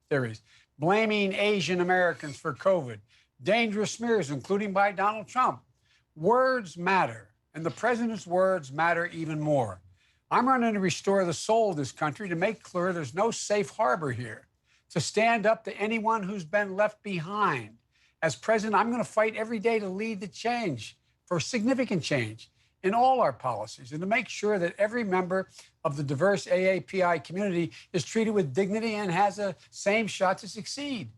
theories, blaming Asian Americans for COVID, dangerous smears, including by Donald Trump. Words matter, and the president's words matter even more. I'm running to restore the soul of this country, to make clear there's no safe harbor here, to stand up to anyone who's been left behind. As president, I'm going to fight every day to lead the change, for significant change in all our policies, and to make sure that every member of the diverse AAPI community is treated with dignity and has a same shot to succeed.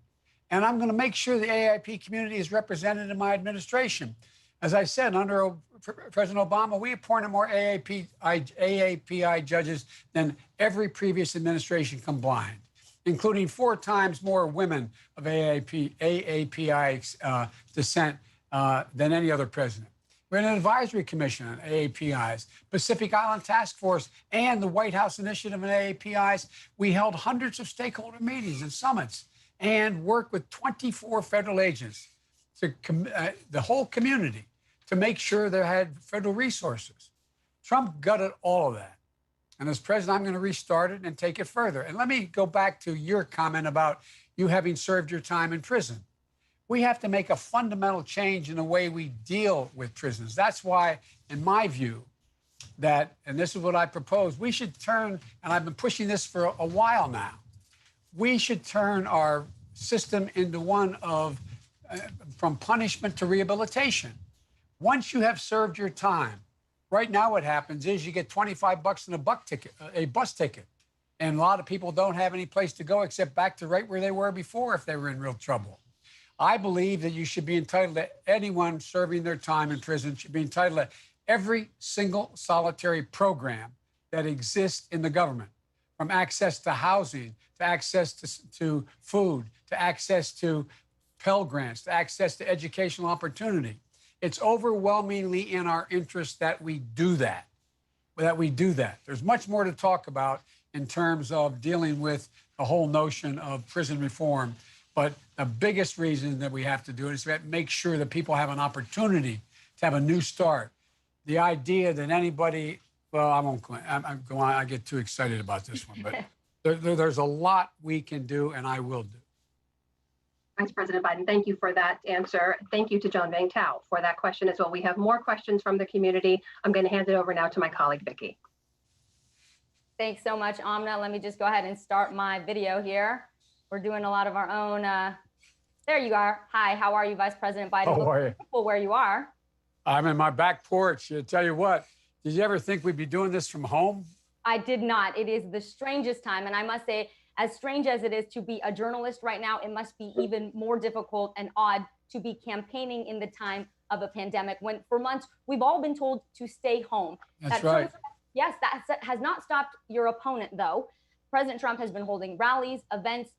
And I'm going to make sure the AAPI community is represented in my administration. As I said, under President Obama, we appointed more AAPI judges than every previous administration combined, including 4 times more women of AAPI descent than any other president. We're in an advisory commission on AAPIs, Pacific Island Task Force, and the White House Initiative on AAPIs. We held hundreds of stakeholder meetings and summits and worked with 24 federal agents, the whole community, to make sure they had federal resources. Trump gutted all of that. And as president, I'm going to restart it and take it further. And let me go back to your comment about you having served your time in prison. We have to make a fundamental change in the way we deal with prisons. That's why, in my view, that, and this is what I propose, we should turn, and I've been pushing this for a while now, we should turn our system into one of, from punishment to rehabilitation. Once you have served your time, right now what happens is you get $25 in a bus ticket. And a lot of people don't have any place to go except back to right where they were before if they were in real trouble. I believe that you should be entitled to anyone serving their time in prison should be entitled to every single solitary program that exists in the government, from access to housing, to access to food, to access to Pell Grants, to access to educational opportunity. It's overwhelmingly in our interest that we do that, There's much more to talk about in terms of dealing with the whole notion of prison reform. But the biggest reason that we have to do it is to make sure that people have an opportunity to have a new start. The idea that anybody, well, I won't go on. I get too excited about this one, but there's a lot we can do, and I will do. Vice President Biden, thank you for that answer. Thank you to John Vang Tao for that question as well. We have more questions from the community. I'm going to hand it over now to my colleague, Vicky. Thanks so much, Amna. Let me just go ahead and start my video here. We're doing a lot of our own. There you are. Hi, how are you, Vice President Biden? How are you? Where you are. I'm in my back porch. I tell you what, did you ever think we'd be doing this from home? I did not. It is the strangest time. And I must say, as strange as it is to be a journalist right now, it must be even more difficult and odd to be campaigning in the time of a pandemic, when for months we've all been told to stay home. That's right. Yes, that has not stopped your opponent, though. President Trump has been holding rallies, events.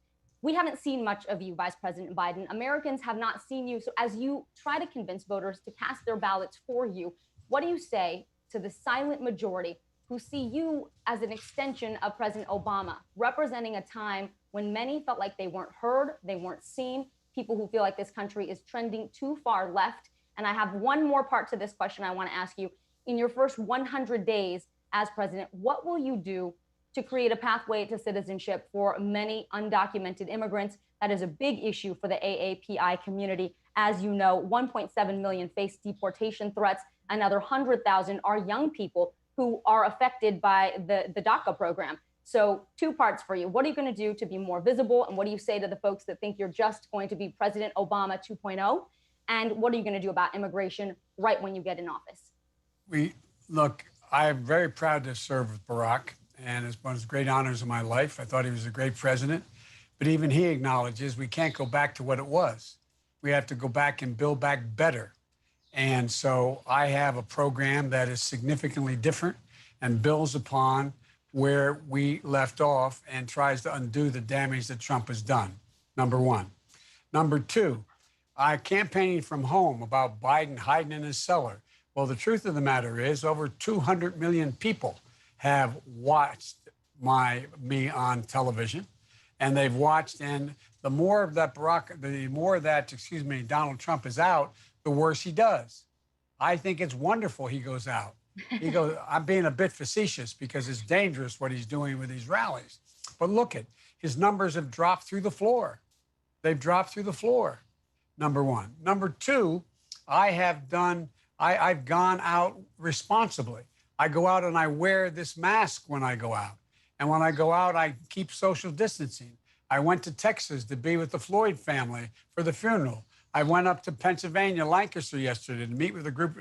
We haven't seen much of you, Vice President Biden. Americans have not seen you. So as you try to convince voters to cast their ballots for you, what do you say to the silent majority who see you as an extension of President Obama, representing a time when many felt like they weren't heard, they weren't seen, people who feel like this country is trending too far left? And I have one more part to this question I want to ask you. In your first 100 days as president, what will you do to create a pathway to citizenship for many undocumented immigrants? That is a big issue for the AAPI community. As you know, 1.7 million face deportation threats. Another 100,000 are young people who are affected by the DACA program. So 2 parts for you. What are you going to do to be more visible? And what do you say to the folks that think you're just going to be President Obama 2.0? And what are you going to do about immigration right when you get in office? Look, I am very proud to serve with Barack, and it's one of the great honors of my life. I thought he was a great president, but even he acknowledges we can't go back to what it was. We have to go back and build back better. And so I have a program that is significantly different and builds upon where we left off and tries to undo the damage that Trump has done, number one. Number two, I campaigned from home about Biden hiding in his cellar. Well, the truth of the matter is over 200 million people have watched me on television, and they've watched, and the more that Donald Trump is out, the worse he does. I think it's wonderful he goes out. He goes, I'm being a bit facetious because it's dangerous what he's doing with these rallies. But look at, his numbers have dropped through the floor. They've dropped through the floor, number one. Number two, I've gone out responsibly. I go out and I wear this mask when I go out. And when I go out, I keep social distancing. I went to Texas to be with the Floyd family for the funeral. I went up to Pennsylvania, Lancaster yesterday to meet with a group,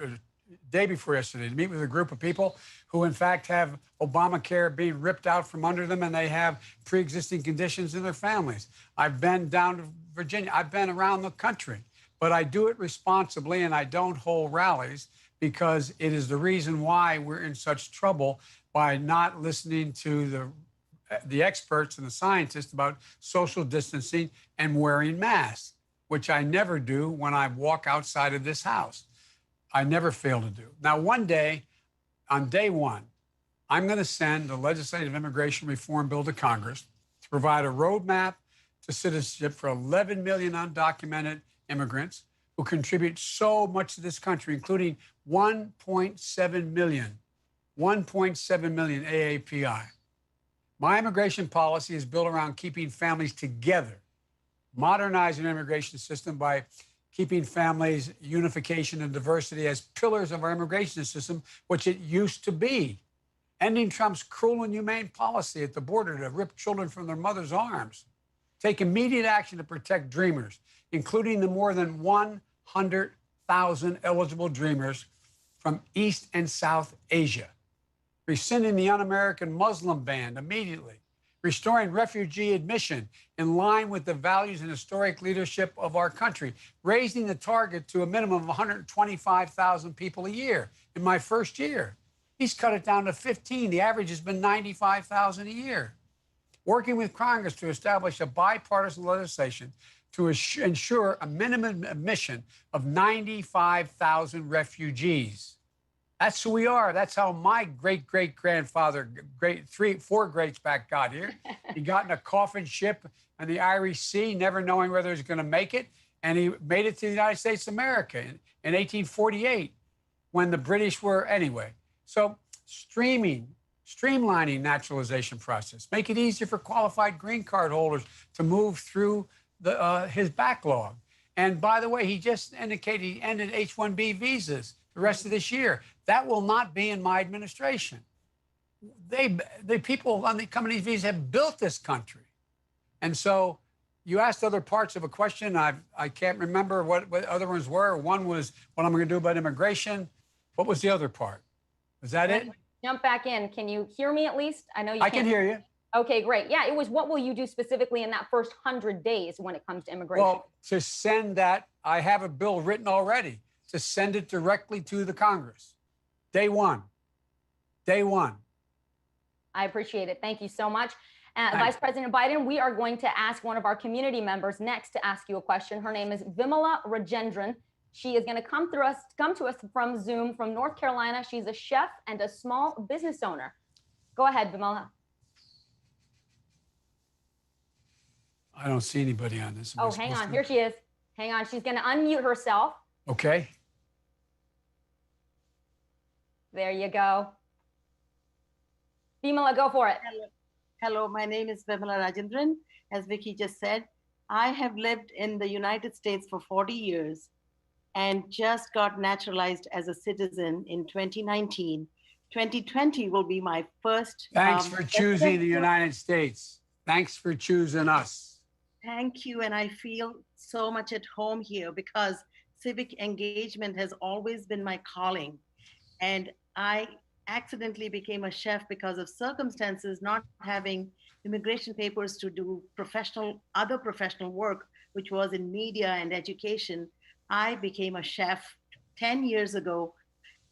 day before yesterday, to meet with a group of people who, in fact, have Obamacare being ripped out from under them, and they have pre-existing conditions in their families. I've been down to Virginia. I've been around the country, but I do it responsibly, and I don't hold rallies because it is the reason why we're in such trouble by not listening to the experts and the scientists about social distancing and wearing masks, which I never do when I walk outside of this house. I never fail to do. Now, one day, on day one, I'm going to send the legislative immigration reform bill to Congress to provide a roadmap to citizenship for 11 million undocumented immigrants who contribute so much to this country, including 1.7 million AAPI. My immigration policy is built around keeping families together, modernizing the immigration system by keeping families, unification, and diversity as pillars of our immigration system, which it used to be. Ending Trump's cruel and inhumane policy at the border to rip children from their mother's arms. Take immediate action to protect dreamers, including the more than 100,000 eligible dreamers from East and South Asia. Rescinding the un-American Muslim ban immediately. Restoring refugee admission in line with the values and historic leadership of our country, raising the target to a minimum of 125,000 people a year in my first year. He's cut it down to 15. The average has been 95,000 a year. Working with Congress to establish a bipartisan legislation to ensure a minimum admission of 95,000 refugees. That's who we are. That's how my great-great-grandfather, four greats back got here. He got in a coffin ship on the Irish Sea, never knowing whether he was going to make it. And he made it to the United States of America in 1848 when the British were, anyway. So streamlining naturalization process, make it easier for qualified green card holders to move through his backlog. And by the way, he just indicated he ended H-1B visas the rest of this year. That will not be in my administration. The people on the coming to these visas have built this country. And so you asked other parts of a question. I can't remember what other ones were. One was what I'm going to do about immigration. What was the other part? Was that it? Jump back in. Can you hear me at least? I know you I can hear you. Okay, great. Yeah, it was what will you do specifically in that first 100 days when it comes to immigration? Well, to send that, I have a bill written already to send it directly to the Congress. Day one. Day one. I appreciate it. Thank you so much. Vice President Biden, we are going to ask one of our community members next to ask you a question. Her name is Vimala Rajendran. She is going to come to us from Zoom from North Carolina. She's a chef and a small business owner. Go ahead, Vimala. I don't see anybody on this. Oh, hang on. Here she is. Hang on. She's going to unmute herself. Okay. There you go. Vimala, go for it. Hello, my name is Vimala Rajendran. As Vicky just said, I have lived in the United States for 40 years and just got naturalized as a citizen in 2019. 2020 will be my first. Thanks for choosing the United States. Thanks for choosing us. Thank you. And I feel so much at home here because civic engagement has always been my calling. And I accidentally became a chef because of circumstances, not having immigration papers to do other professional work, which was in media and education. I became a chef 10 years ago,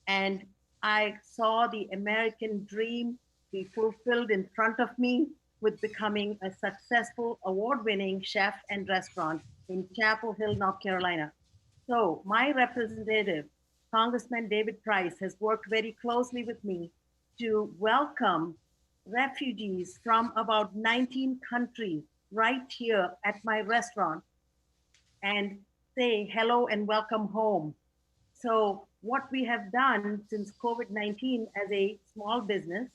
and I saw the American dream be fulfilled in front of me with becoming a successful award-winning chef and restaurant in Chapel Hill, North Carolina. So my representative, Congressman David Price, has worked very closely with me to welcome refugees from about 19 countries right here at my restaurant and say hello and welcome home. So what we have done since COVID-19 as a small business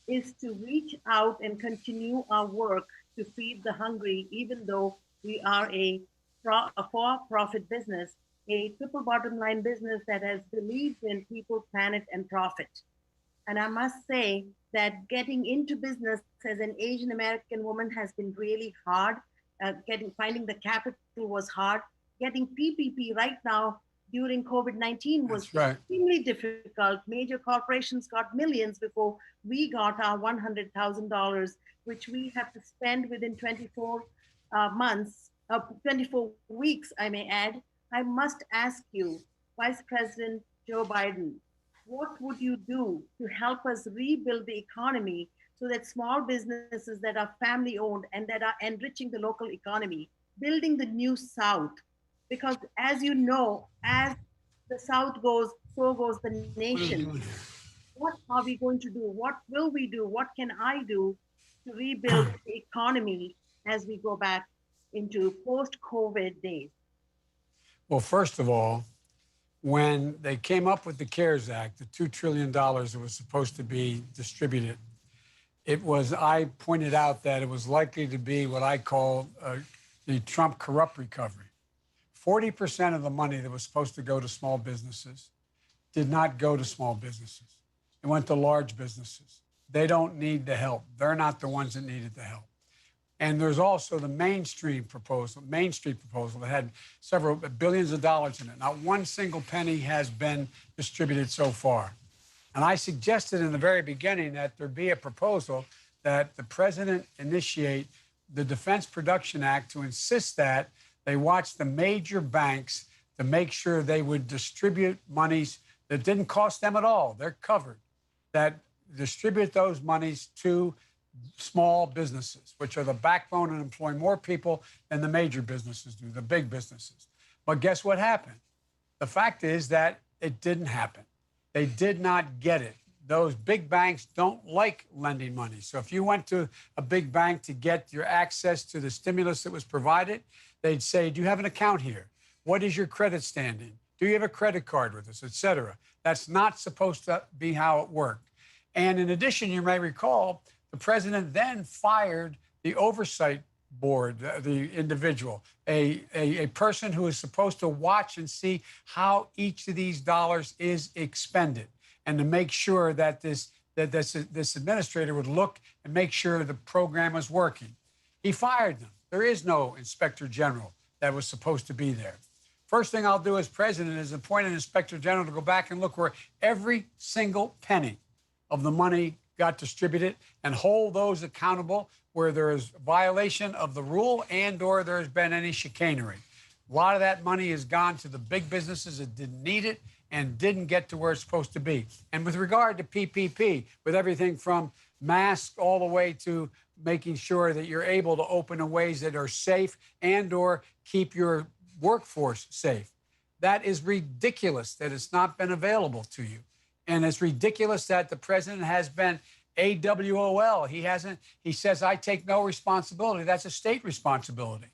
is to reach out and continue our work to feed the hungry, even though we are a for-profit business, a triple bottom line business that has believed in people, planet, and profit. And I must say that getting into business as an Asian American woman has been really hard. Finding the capital was hard. Getting PPP right now during COVID-19 was extremely difficult. Major corporations got millions before we got our $100,000, which we have to spend within 24 weeks, I may add. I must ask you, Vice President Joe Biden, what would you do to help us rebuild the economy so that small businesses that are family owned and that are enriching the local economy, building the new South? Because as you know, as the South goes, so goes the nation. What are we going to do? What will we do? What can I do to rebuild the economy as we go back into post-COVID days? Well, first of all, when they came up with the CARES Act, the $2 trillion that was supposed to be distributed, I pointed out that it was likely to be what I call the Trump corrupt recovery. 40% of the money that was supposed to go to small businesses did not go to small businesses. It went to large businesses. They don't need the help. They're not the ones that needed the help. And there's also the Main Street proposal that had several billions of dollars in it. Not one single penny has been distributed so far. And I suggested in the very beginning that there be a proposal that the president initiate the Defense Production Act to insist that they watch the major banks to make sure they would distribute monies that didn't cost them at all. They're covered. That distribute those monies to small businesses, which are the backbone and employ more people than the major businesses do, the big businesses. But guess what happened? The fact is that it didn't happen. They did not get it. Those big banks don't like lending money. So if you went to a big bank to get your access to the stimulus that was provided, they'd say, do you have an account here? What is your credit standing? Do you have a credit card with us, et cetera? That's not supposed to be how it worked. And in addition, you may recall, the president then fired the oversight board, the individual, a person who is supposed to watch and see how each of these dollars is expended, and to make sure that this administrator would look and make sure the program was working. He fired them. There is no inspector general that was supposed to be there. First thing I'll do as president is appoint an inspector general to go back and look where every single penny of the money got distributed and hold those accountable where there is violation of the rule and or there has been any chicanery. A lot of that money has gone to the big businesses that didn't need it and didn't get to where it's supposed to be. And with regard to PPP, with everything from masks all the way to making sure that you're able to open in ways that are safe and or keep your workforce safe. That is ridiculous that it's not been available to you. And it's ridiculous that the president has been AWOL. He says, I take no responsibility. That's a state responsibility.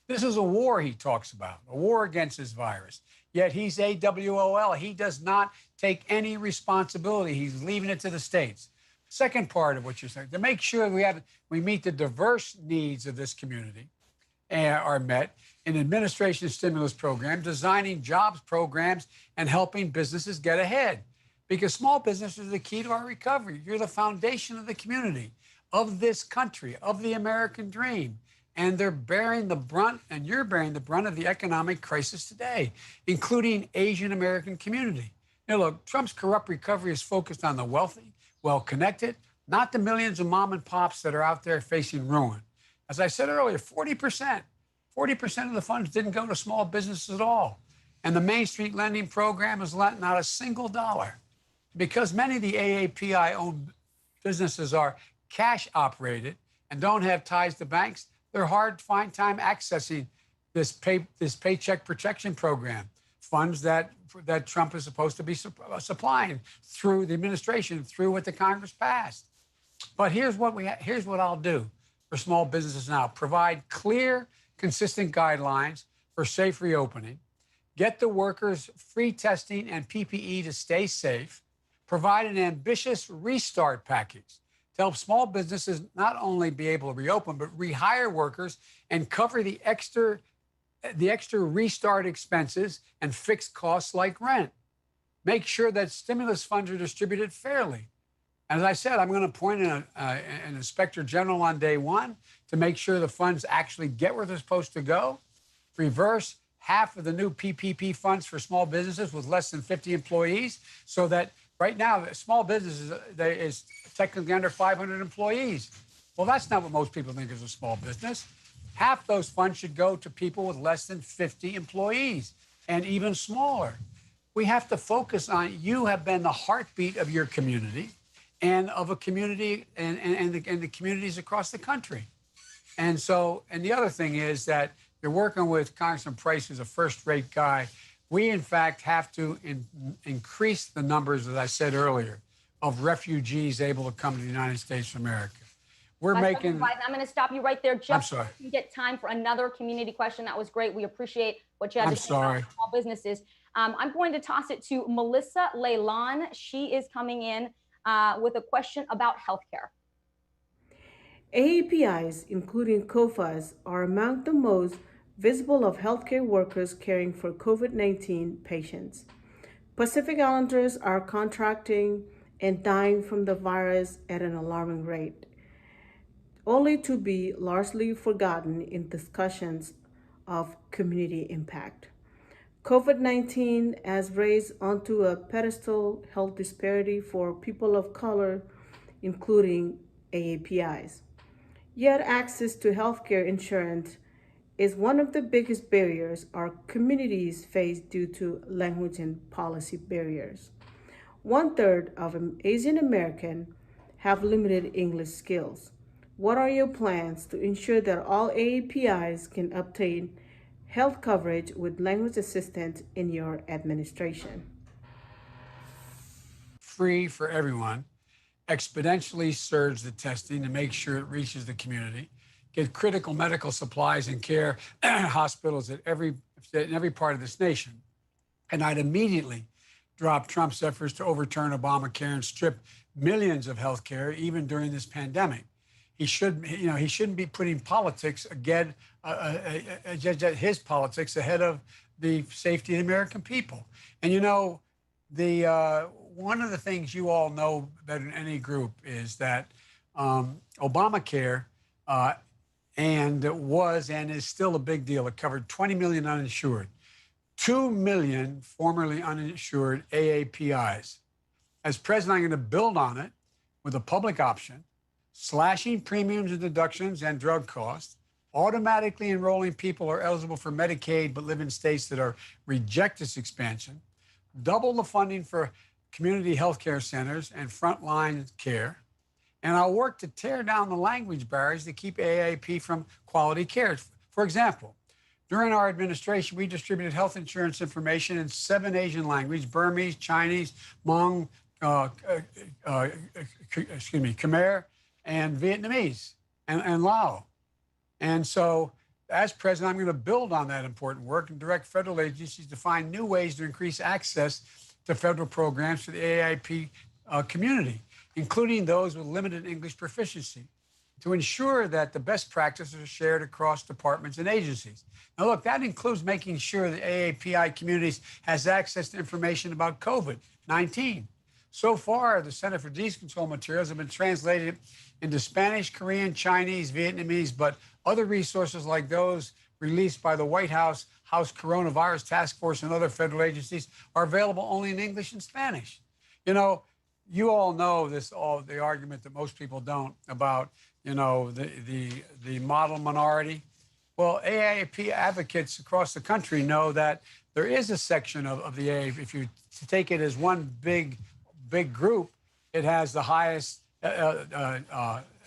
This is a war he talks about, a war against this virus. Yet he's AWOL. He does not take any responsibility. He's leaving it to the states. Second part of what you're saying, to make sure we meet the diverse needs of this community are met in administration stimulus program, designing jobs programs, and helping businesses get ahead. Because small businesses are the key to our recovery. You're the foundation of the community, of this country, of the American dream. And they're bearing the brunt, and you're bearing the brunt of the economic crisis today, including Asian American community. Now, look, Trump's corrupt recovery is focused on the wealthy, well-connected, not the millions of mom and pops that are out there facing ruin. As I said earlier, 40% of the funds didn't go to small businesses at all. And the Main Street lending program has lent not a single dollar. Because many of the AAPI own businesses are cash operated and don't have ties to banks, they're hard to find time accessing this paycheck protection program, funds that Trump is supposed to be supplying through the administration, through what the Congress passed. But here's what I'll do for small businesses now: provide clear, consistent guidelines for safe reopening, get the workers free testing and PPE to stay safe, provide an ambitious restart package to help small businesses not only be able to reopen, but rehire workers and cover the extra restart expenses and fixed costs like rent. Make sure that stimulus funds are distributed fairly. As I said, I'm going to appoint an inspector general on day one to make sure the funds actually get where they're supposed to go. Reverse half of the new PPP funds for small businesses with less than 50 employees, so that right now, small businesses is technically under 500 employees. Well, that's not what most people think is a small business. Half those funds should go to people with less than 50 employees and even smaller. We have to focus on, you have been the heartbeat of your community and of a community and the communities across the country. And the other thing is that you're working with Congressman Price, who's a first-rate guy. We, in fact, have to increase the numbers, as I said earlier, of refugees able to come to the United States of America. I'm going to stop you right there. I'm sorry. You get time for another community question. That was great. We appreciate what you had to say about small businesses. I'm going to toss it to Melissa Leilan. She is coming in with a question about healthcare. APIs, including COFAs, are among the most visible of healthcare workers caring for COVID-19 patients. Pacific Islanders are contracting and dying from the virus at an alarming rate, only to be largely forgotten in discussions of community impact. COVID-19 has raised onto a pedestal health disparity for people of color, including APIs. Yet access to healthcare insurance is one of the biggest barriers our communities face due to language and policy barriers. 1/3 of Asian Americans have limited English skills. What are your plans to ensure that all APIs can obtain health coverage with language assistance in your administration? Free for everyone, exponentially surge the testing to make sure it reaches the community, get critical medical supplies and care hospitals in every part of this nation. And I'd immediately drop Trump's efforts to overturn Obamacare and strip millions of health care, even during this pandemic. He shouldn't be putting politics his politics ahead of the safety of the American people. And one of the things you all know better than any group is that Obamacare was and is still a big deal. It covered 20 million uninsured, 2 million formerly uninsured AAPIs. As president, I'm going to build on it with a public option, slashing premiums and deductions and drug costs, automatically enrolling people who are eligible for Medicaid but live in states that reject this expansion, double the funding for community health care centers and frontline care, and I'll work to tear down the language barriers that keep AAP from quality care. For example, during our administration, we distributed health insurance information in 7 Asian languages: Burmese, Chinese, Hmong, Khmer, and Vietnamese, and Lao. And so, as president, I'm going to build on that important work and direct federal agencies to find new ways to increase access to federal programs for the AIP community, including those with limited English proficiency, to ensure that the best practices are shared across departments and agencies. Now, look, that includes making sure the AAPI communities has access to information about COVID-19. So far, the Center for Disease Control materials have been translated into Spanish, Korean, Chinese, Vietnamese, but other resources like those released by the White House Coronavirus Task Force and other federal agencies are available only in English and Spanish. You all know the argument that most people don't about, the model minority. Well, AAP advocates across the country know that there is a section of the AA, if you take it as one big group, it has the highest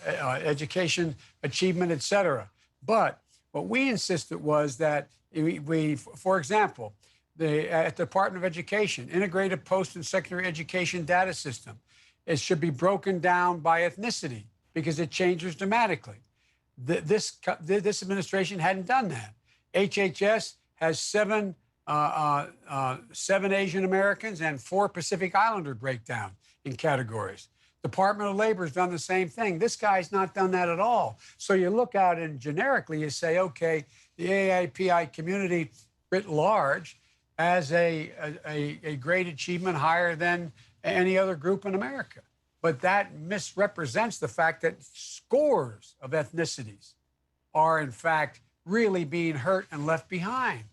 education achievement, et cetera. But what we insisted was that we for example, at the Department of Education, integrated post and secondary education data system, it should be broken down by ethnicity because it changes dramatically. This administration hadn't done that. HHS has seven Asian Americans and 4 Pacific Islander breakdown in categories. Department of Labor has done the same thing. This guy's not done that at all. So you look out and generically you say, okay, the API community writ large has a great achievement higher than any other group in America. But that misrepresents the fact that scores of ethnicities are, in fact, really being hurt and left behind.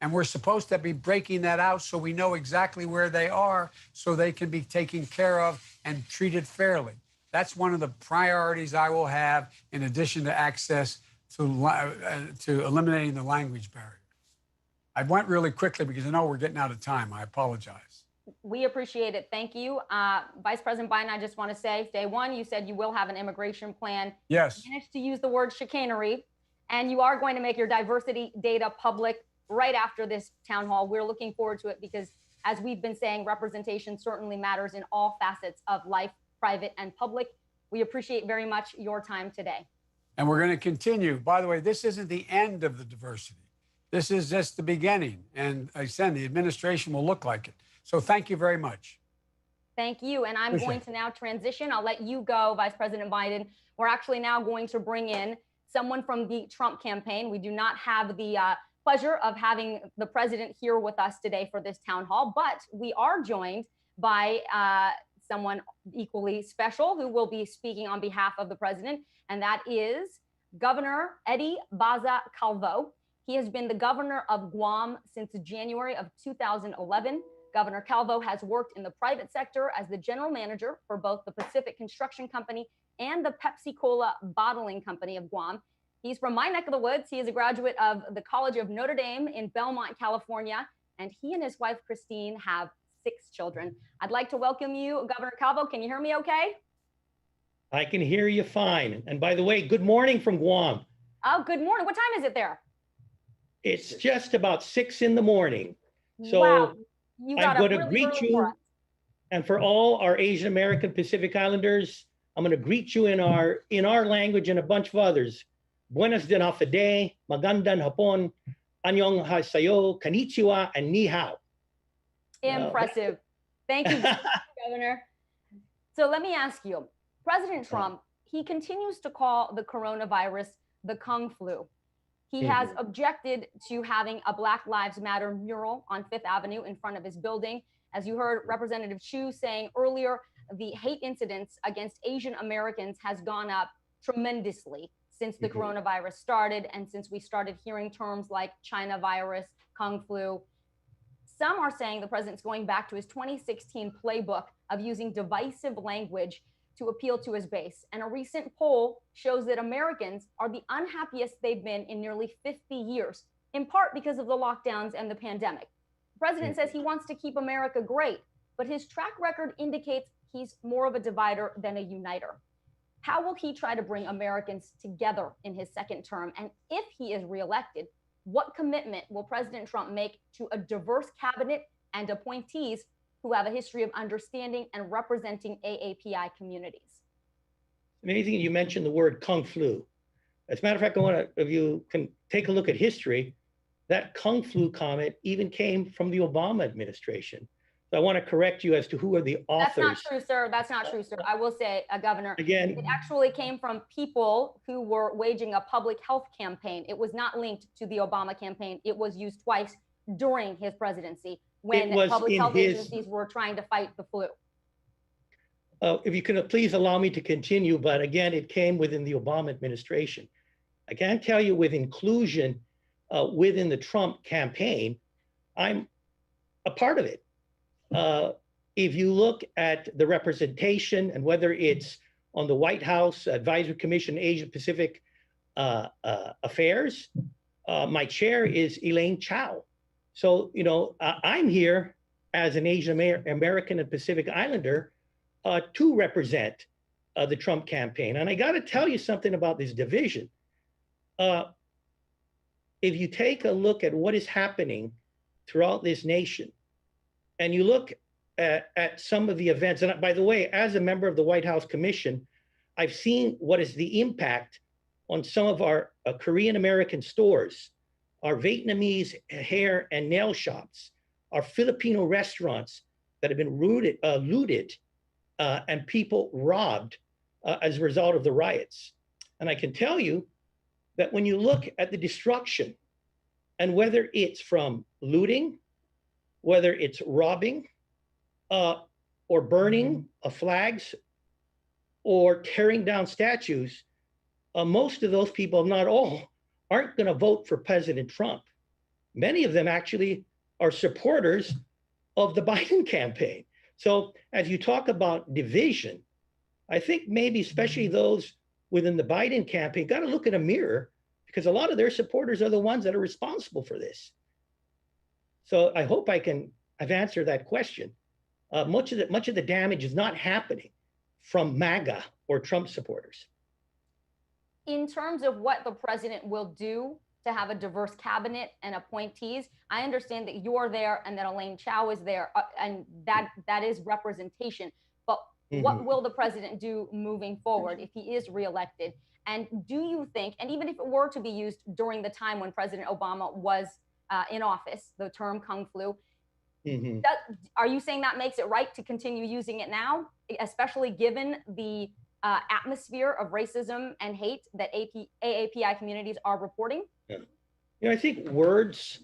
And we're supposed to be breaking that out so we know exactly where they are so they can be taken care of and treated fairly. That's one of the priorities I will have in addition to access to eliminating the language barrier. I went really quickly because I know we're getting out of time. I apologize. We appreciate it. Thank you. Vice President Biden, I just want to say, day one, you said you will have an immigration plan. Yes. You managed to use the word chicanery, and you are going to make your diversity data public right after this town hall. We're looking forward to it because, as we've been saying, representation certainly matters in all facets of life, private and public. We appreciate very much your time today. And we're going to continue. By the way, this isn't the end of the diversity. This is just the beginning. And I said, the administration will look like it. So thank you very much. Thank you. And I'm going to now transition. I'll let you go, Vice President Biden. We're actually now going to bring in someone from the Trump campaign. We do not have the pleasure of having the president here with us today for this town hall, but we are joined by someone equally special who will be speaking on behalf of the president, and that is Governor Eddie Baza Calvo. He has been the governor of Guam since January of 2011. Governor Calvo has worked in the private sector as the general manager for both the Pacific Construction Company and the Pepsi-Cola Bottling Company of Guam. He's from my neck of the woods. He is a graduate of the College of Notre Dame in Belmont, California, and he and his wife, Christine, have 6 children. I'd like to welcome you, Governor Calvo. Can you hear me okay? I can hear you fine. And by the way, good morning from Guam. Oh, good morning. What time is it there? It's just about 6 in the morning. So wow. I'm going to greet you. And for all our Asian American Pacific Islanders, I'm going to greet you in our language and a bunch of others. Buenas din hafade, magandang hapon, annyeong haseyo, konnichiwa, and ni hao. Impressive. Thank you, Governor. So let me ask you, President Trump, he continues to call the coronavirus the Kung flu. He has objected to having a Black Lives Matter mural on Fifth Avenue in front of his building. As you heard Representative Chu saying earlier, the hate incidents against Asian Americans has gone up tremendously since the coronavirus started and since we started hearing terms like China virus, Kung flu. Some are saying the president's going back to his 2016 playbook of using divisive language to appeal to his base. And a recent poll shows that Americans are the unhappiest they've been in nearly 50 years, in part because of the lockdowns and the pandemic. The president says he wants to keep America great, but his track record indicates he's more of a divider than a uniter. How will he try to bring Americans together in his second term? And if he is reelected, what commitment will President Trump make to a diverse cabinet and appointees who have a history of understanding and representing AAPI communities? Amazing you mentioned the word Kung flu. As a matter of fact, I want to, if you can take a look at history, that Kung flu comment even came from the Obama administration. So I want to correct you as to who are the authors. That's not true, sir. That's not true, sir. I will say, Governor, again, it actually came from people who were waging a public health campaign. It was not linked to the Obama campaign. It was used twice during his presidency when public health agencies were trying to fight the flu. If you can please allow me to continue, but again, it came within the Obama administration. I can tell you with inclusion within the Trump campaign, I'm a part of it. If you look at the representation and whether it's on the White House Advisory Commission Asia Pacific Affairs, my chair is Elaine Chao. So, you know, I'm here as an Asian American and Pacific Islander to represent the Trump campaign. And I got to tell you something about this division. If you take a look at what is happening throughout this nation, and you look at some of the events, and by the way, as a member of the White House Commission, I've seen what is the impact on some of our Korean American stores, our Vietnamese hair and nail shops, our Filipino restaurants that have been looted and people robbed as a result of the riots. And I can tell you that when you look at the destruction, and whether it's from looting, whether it's robbing, or burning of flags, or tearing down statues, most of those people, not all, aren't going to vote for President Trump. Many of them actually are supporters of the Biden campaign. So as you talk about division, I think maybe especially those within the Biden campaign got to look in a mirror, because a lot of their supporters are the ones that are responsible for this. So I hope I've answered that question. Much of the damage is not happening from MAGA or Trump supporters. In terms of what the president will do to have a diverse cabinet and appointees, I understand that you're there and that Elaine Chao is there, and that is representation. But what will the president do moving forward if he is reelected? And do you think, and even if it were to be used during the time when President Obama was in office, the term Kung Flu, are you saying that makes it right to continue using it now, especially given the atmosphere of racism and hate that AAPI communities are reporting? I think words,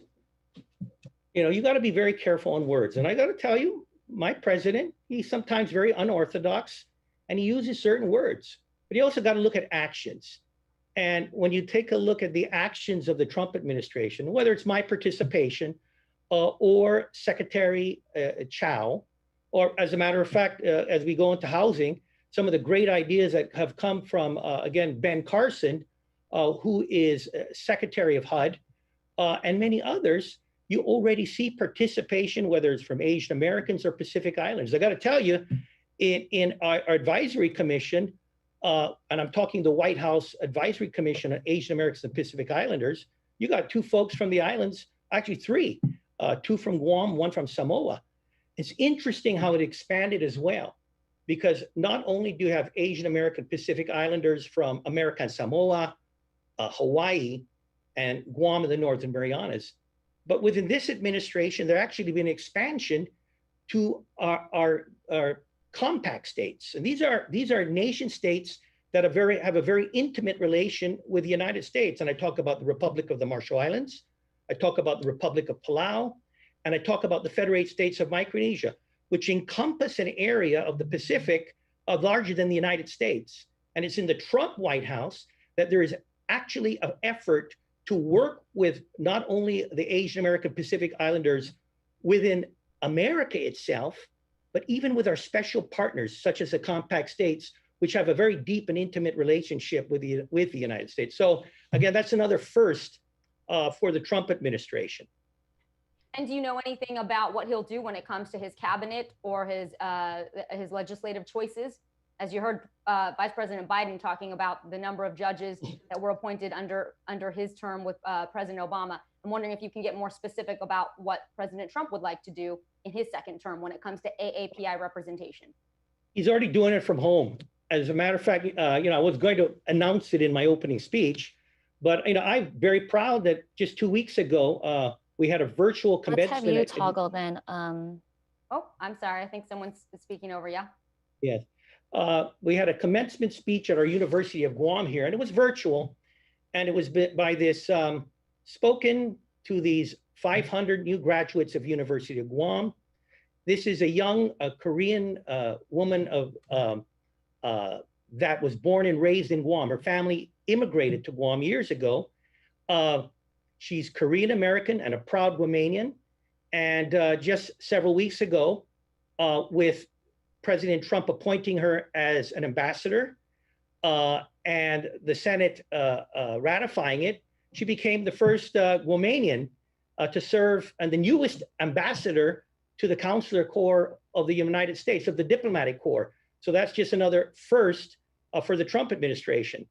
you got to be very careful on words. And I got to tell you, my president, he's sometimes very unorthodox and he uses certain words, but you also got to look at actions. And when you take a look at the actions of the Trump administration, whether it's my participation or Secretary Chao, or as a matter of fact, as we go into housing, some of the great ideas that have come from, again, Ben Carson, who is Secretary of HUD, and many others, you already see participation, whether it's from Asian Americans or Pacific Islanders. I got to tell you, in our advisory commission, and I'm talking the White House Advisory Commission on Asian Americans and Pacific Islanders, you got 2 folks from the islands, actually 3, 2 from Guam, 1 from Samoa. It's interesting how it expanded as well, because not only do you have Asian American Pacific Islanders from American Samoa, Hawaii, and Guam and the Northern Marianas, but within this administration, there actually been expansion to our compact states. And these are nation states that have a very intimate relation with the United States. And I talk about the Republic of the Marshall Islands, I talk about the Republic of Palau, and I talk about the Federated States of Micronesia, which encompass an area of the Pacific larger than the United States. And it's in the Trump White House that there is actually an effort to work with not only the Asian American Pacific Islanders within America itself, but even with our special partners, such as the compact states, which have a very deep and intimate relationship with the United States. So again, that's another first for the Trump administration. And do you know anything about what he'll do when it comes to his cabinet or his legislative choices? As you heard Vice President Biden talking about the number of judges that were appointed under his term with President Obama, I'm wondering if you can get more specific about what President Trump would like to do in his second term when it comes to AAPI representation. He's already doing it from home. As a matter of fact, I was going to announce it in my opening speech, but I'm very proud that just 2 weeks ago, we had a virtual commencement. Let's have you toggle then. Oh, I'm sorry. I think someone's speaking over you. Yes. We had a commencement speech at our University of Guam here, and it was virtual. And it was by this spoken to these 500 new graduates of University of Guam. This is a young Korean woman that was born and raised in Guam. Her family immigrated to Guam years ago. She's Korean American and a proud Guamanian. And just several weeks ago, with President Trump appointing her as an ambassador and the Senate ratifying it, she became the first Guamanian to serve and the newest ambassador to the Consular Corps of the United States, of the Diplomatic Corps. So that's just another first for the Trump administration.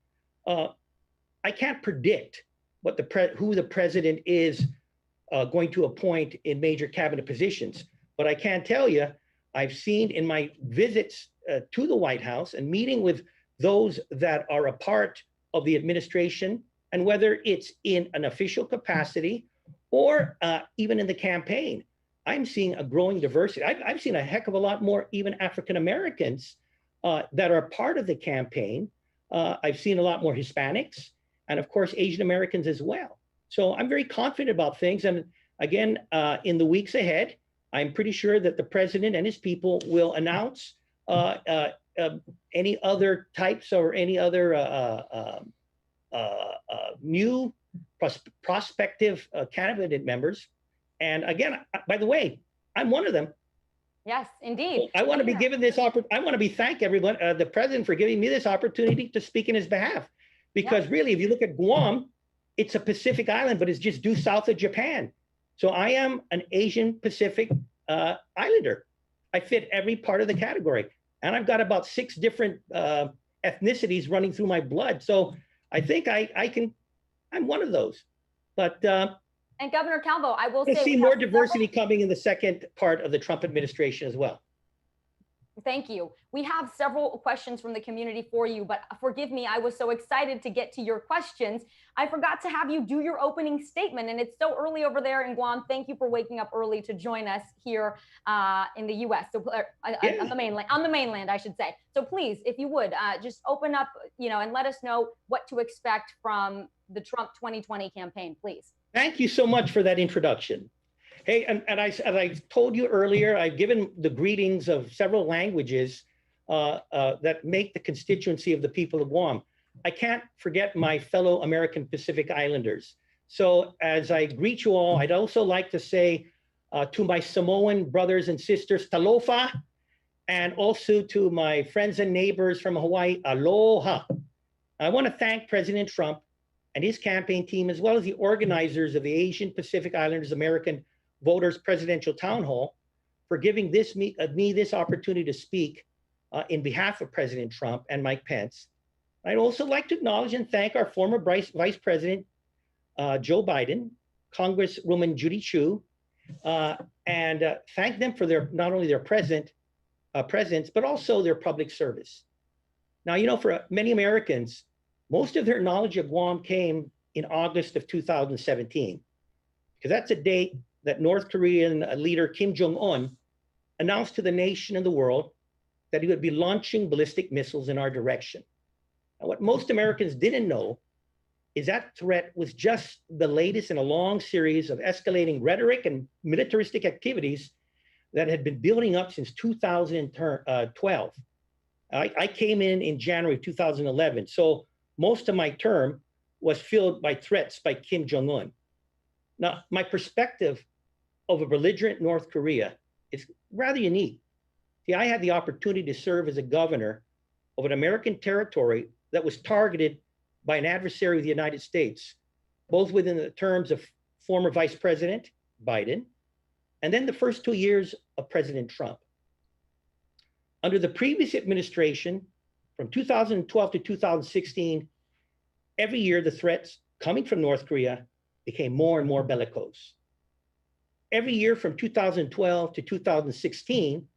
I can't predict what who the president is going to appoint in major cabinet positions, but I can tell you, I've seen in my visits to the White House and meeting with those that are a part of the administration, and whether it's in an official capacity or even in the campaign, I'm seeing a growing diversity. I've seen a heck of a lot more even African Americans that are part of the campaign. I've seen a lot more Hispanics, and of course, Asian Americans as well. So I'm very confident about things. And again, in the weeks ahead, I'm pretty sure that the president and his people will announce any other types or any other new prospective candidate members. And again, by the way, I'm one of them. Yes, indeed. I want to be given this opportunity. I want to thank everyone, the president, for giving me this opportunity to speak in his behalf. Because really, if you look at Guam, it's a Pacific island, but it's just due south of Japan. So I am an Asian Pacific Islander. I fit every part of the category. And I've got about 6 different ethnicities running through my blood. So I think I'm one of those. But and Governor Calvo, I will say, see more diversity coming in the second part of the Trump administration as well. Thank you. We have several questions from the community for you, but forgive me, I was so excited to get to your questions. I forgot to have you do your opening statement, and it's so early over there in Guam. Thank you for waking up early to join us here in the U.S. So on the mainland, I should say. So please, if you would, just open up, and let us know what to expect from the Trump 2020 campaign, please. Thank you so much for that introduction. Hey, and as I told you earlier, I've given the greetings of several languages that make the constituency of the people of Guam. I can't forget my fellow American Pacific Islanders. So as I greet you all, I'd also like to say to my Samoan brothers and sisters, talofa, and also to my friends and neighbors from Hawaii, aloha. I want to thank President Trump and his campaign team, as well as the organizers of the Asian Pacific Islanders American Voters Presidential Town Hall, for giving me this opportunity to speak in behalf of President Trump and Mike Pence. I'd also like to acknowledge and thank our former Vice President, Joe Biden, Congresswoman Judy Chu, and thank them for not only their presence, but also their public service. Now, for many Americans, most of their knowledge of Guam came in August of 2017, because that's a date that North Korean leader Kim Jong-un announced to the nation and the world that he would be launching ballistic missiles in our direction. Now, what most Americans didn't know is that threat was just the latest in a long series of escalating rhetoric and militaristic activities that had been building up since 2012. I came in January 2011, so most of my term was filled by threats by Kim Jong-un. Now, my perspective of a belligerent North Korea is rather unique. See, I had the opportunity to serve as a governor of an American territory that was targeted by an adversary of the United States, both within the terms of former Vice President Biden, and then the first 2 years of President Trump. Under the previous administration, from 2012 to 2016, every year the threats coming from North Korea became more and more bellicose. Every year from 2012 to 2016,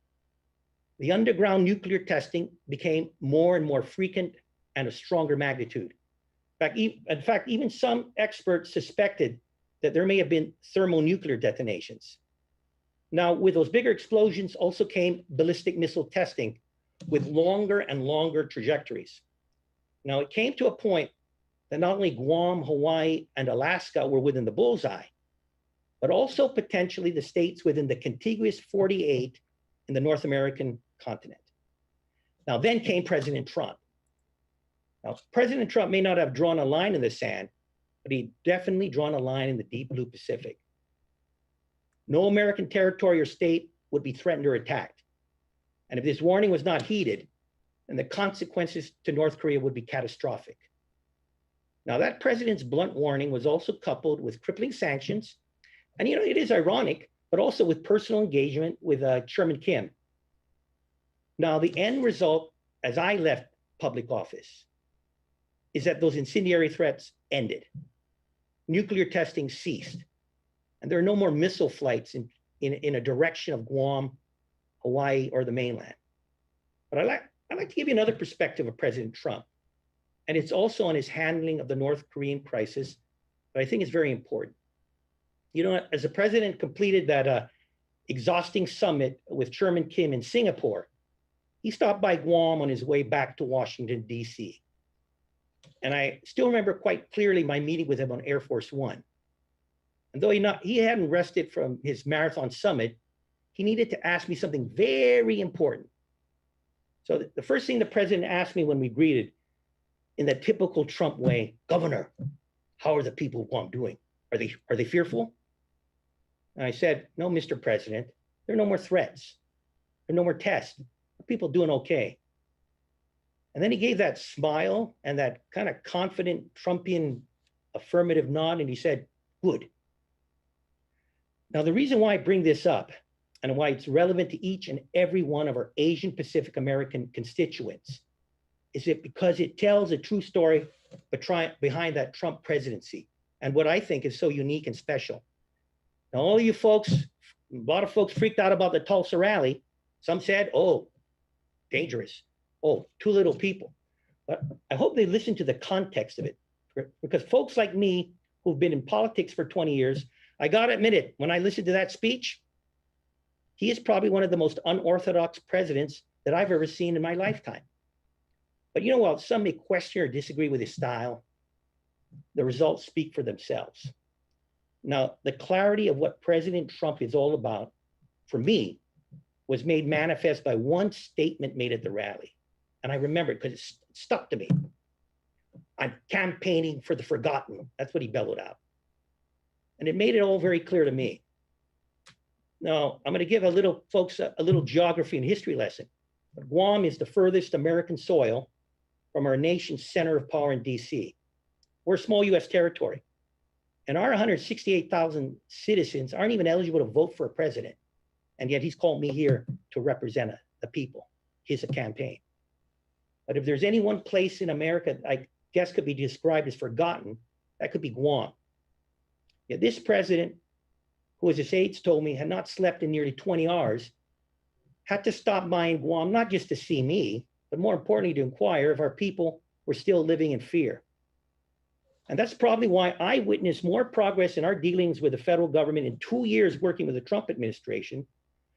the underground nuclear testing became more and more frequent and of stronger magnitude. In fact, even some experts suspected that there may have been thermonuclear detonations. Now, with those bigger explosions also came ballistic missile testing with longer and longer trajectories. Now, it came to a point that not only Guam, Hawaii, and Alaska were within the bullseye, but also potentially the states within the contiguous 48 in the North American continent. Now, then came President Trump. Now, President Trump may not have drawn a line in the sand, but he definitely drawn a line in the deep blue Pacific. No American territory or state would be threatened or attacked. And if this warning was not heeded, then the consequences to North Korea would be catastrophic. Now, that president's blunt warning was also coupled with crippling sanctions. And, it is ironic, but also with personal engagement with Chairman Kim. Now, the end result, as I left public office is that those incendiary threats ended. Nuclear testing ceased. And there are no more missile flights in a direction of Guam, Hawaii, or the mainland. But I'd like to give you another perspective of President Trump. And it's also on his handling of the North Korean crisis, but I think it's very important. You know, as the president completed that exhausting summit with Chairman Kim in Singapore, he stopped by Guam on his way back to Washington, D.C. And I still remember quite clearly my meeting with him on Air Force One. And though he hadn't rested from his marathon summit, he needed to ask me something very important. So the first thing the president asked me when we greeted, in that typical Trump way, "Governor, how are the people of Guam doing? Are they fearful?" And I said, "No, Mr. President, there are no more threats. There are no more tests. People doing okay." And then he gave that smile and that kind of confident Trumpian affirmative nod, and he said, "Good." Now, the reason why I bring this up and why it's relevant to each and every one of our Asian Pacific American constituents is it because it tells a true story behind that Trump presidency and what I think is so unique and special. Now, all of you folks, a lot of folks freaked out about the Tulsa rally. Some said, "Oh, dangerous. Oh, too little people." But I hope they listen to the context of it, because folks like me who've been in politics for 20 years, I gotta admit it, when I listened to that speech, he is probably one of the most unorthodox presidents that I've ever seen in my lifetime. But you know what? Some may question or disagree with his style. The results speak for themselves. Now, the clarity of what President Trump is all about, for me, was made manifest by one statement made at the rally. And I remember it because it stuck to me. "I'm campaigning for the forgotten." That's what he bellowed out. And it made it all very clear to me. Now, I'm going to give a little geography and history lesson. Guam is the furthest American soil from our nation's center of power in DC. We're a small US territory. And our 168,000 citizens aren't even eligible to vote for a president. And yet he's called me here to represent the people, his campaign. But if there's any one place in America I guess could be described as forgotten, that could be Guam. Yet this president, who as his aides told me had not slept in nearly 20 hours, had to stop by in Guam, not just to see me, but more importantly, to inquire if our people were still living in fear. And that's probably why I witnessed more progress in our dealings with the federal government in 2 years working with the Trump administration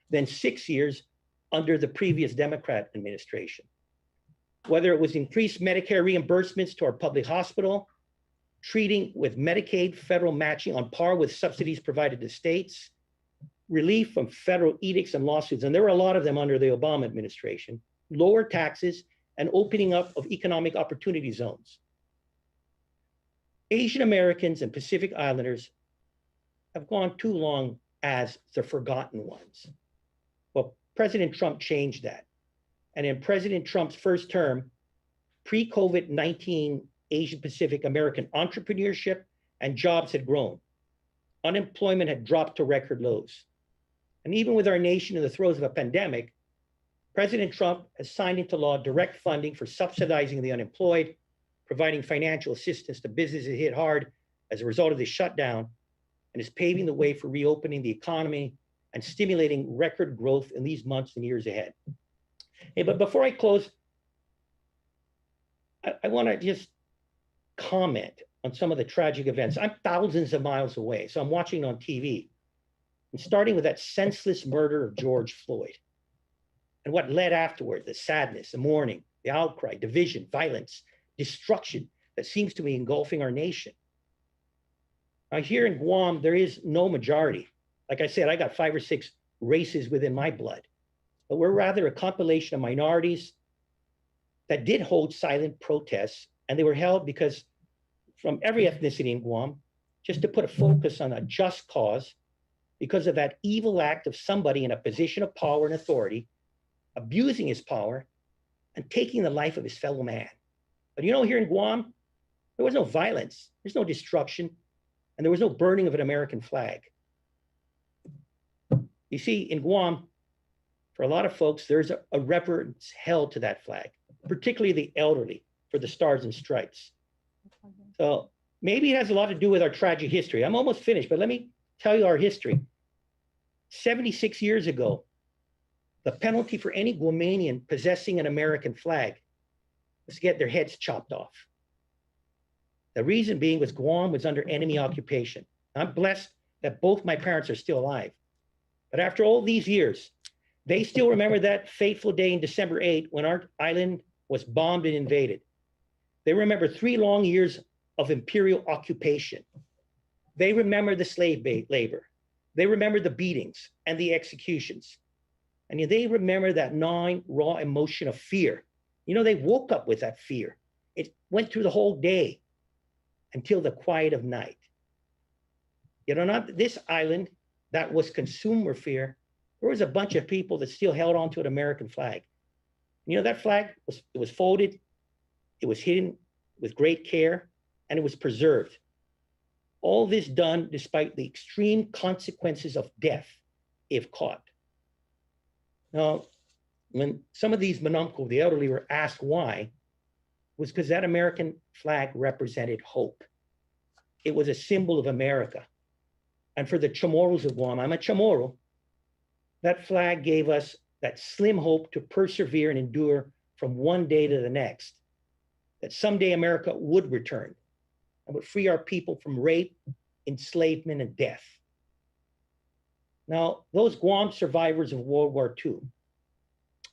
than 6 years under the previous Democrat administration. Whether it was increased Medicare reimbursements to our public hospital, treating with Medicaid federal matching on par with subsidies provided to states, relief from federal edicts and lawsuits, and there were a lot of them under the Obama administration, lower taxes, and opening up of economic opportunity zones. Asian Americans and Pacific Islanders have gone too long as the forgotten ones. Well, President Trump changed that. And in President Trump's first term, pre-COVID-19 Asian Pacific American entrepreneurship and jobs had grown. Unemployment had dropped to record lows. And even with our nation in the throes of a pandemic, President Trump has signed into law direct funding for subsidizing the unemployed, providing financial assistance to businesses hit hard as a result of the shutdown, and is paving the way for reopening the economy and stimulating record growth in these months and years ahead. Hey, but before I close, I want to just comment on some of the tragic events. I'm thousands of miles away, so I'm watching on TV. And starting with that senseless murder of George Floyd and what led afterward, the sadness, the mourning, the outcry, division, violence, destruction that seems to be engulfing our nation. Now, here in Guam, there is no majority. Like I said, I got 5 or 6 races within my blood, but we're rather a compilation of minorities that did hold silent protests, and they were held because from every ethnicity in Guam, just to put a focus on a just cause because of that evil act of somebody in a position of power and authority, abusing his power and taking the life of his fellow man. But you know, here in Guam, there was no violence, there's no destruction, and there was no burning of an American flag. You see, in Guam, for a lot of folks, there's a reverence held to that flag. particularly the elderly, for the Stars and Stripes. So maybe it has a lot to do with our tragic history. I'm almost finished, but let me tell you our history. 76 years ago, the penalty for any Guamanian possessing an American flag was to get their heads chopped off. The reason being was Guam was under enemy occupation. I'm blessed that both my parents are still alive. But after all these years, they still remember that fateful day in December 8 when our island was bombed and invaded. They remember 3 long years of imperial occupation. They remember the slave labor. They remember the beatings and the executions. And they remember that gnawing, raw emotion of fear. You know, they woke up with that fear. It went through the whole day until the quiet of night. You know, not this island that was consumed with fear. There was a bunch of people that still held on to an American flag. You know, that flag was folded, it was hidden with great care, and it was preserved. All this done despite the extreme consequences of death if caught. Now, when some of these manumco, the elderly, were asked why, it was because that American flag represented hope. It was a symbol of America. And for the Chamorros of Guam, I'm a Chamorro, that flag gave us that slim hope to persevere and endure from one day to the next, that someday America would return and would free our people from rape, enslavement, and death. Now, those Guam survivors of World War II,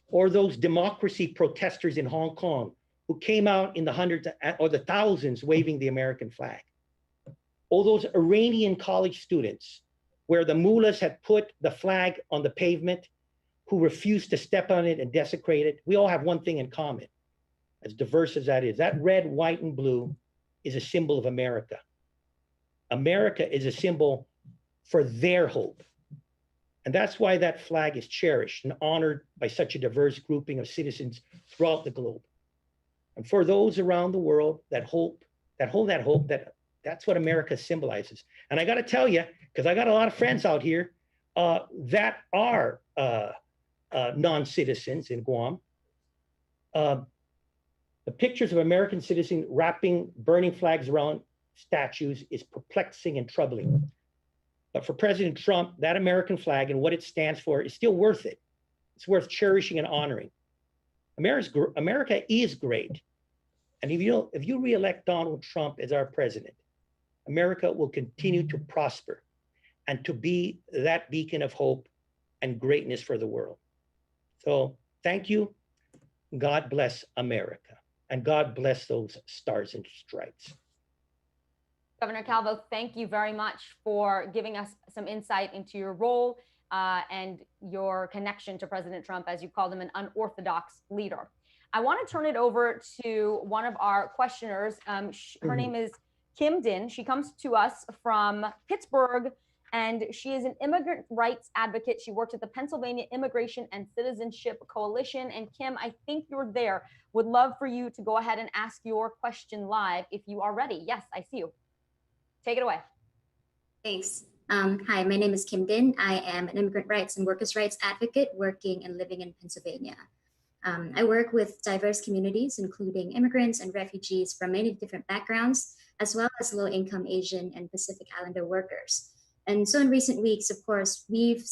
or those democracy protesters in Hong Kong who came out in the hundreds or the thousands waving the American flag, or those Iranian college students where the mullahs had put the flag on the pavement, who refused to step on it and desecrate it, we all have one thing in common, as diverse as that is. That red, white, and blue is a symbol of America. America is a symbol for their hope. And that's why that flag is cherished and honored by such a diverse grouping of citizens throughout the globe. And for those around the world that hold that hope, that's what America symbolizes. And I got to tell you, because I got a lot of friends out here that are non-citizens in Guam. The pictures of American citizens wrapping burning flags around statues is perplexing and troubling. But for President Trump, that American flag and what it stands for is still worth it. It's worth cherishing and honoring. America is great. And if you re-elect Donald Trump as our president, America will continue to prosper and to be that beacon of hope and greatness for the world. So thank you. God bless America. And God bless those Stars and Stripes. Governor Calvo, thank you very much for giving us some insight into your role and your connection to President Trump, as you called him, an unorthodox leader. I want to turn it over to one of our questioners. Her name is Kim Din. She comes to us from Pittsburgh, and she is an immigrant rights advocate. She works at the Pennsylvania Immigration and Citizenship Coalition. And Kim, I think you're there. Would love for you to go ahead and ask your question live if you are ready. Yes, I see you. Take it away. Thanks. Hi, my name is Kim Din. I am an immigrant rights and workers' rights advocate working and living in Pennsylvania. I work with diverse communities, including immigrants and refugees from many different backgrounds, as well as low-income Asian and Pacific Islander workers. And so in recent weeks, of course, we've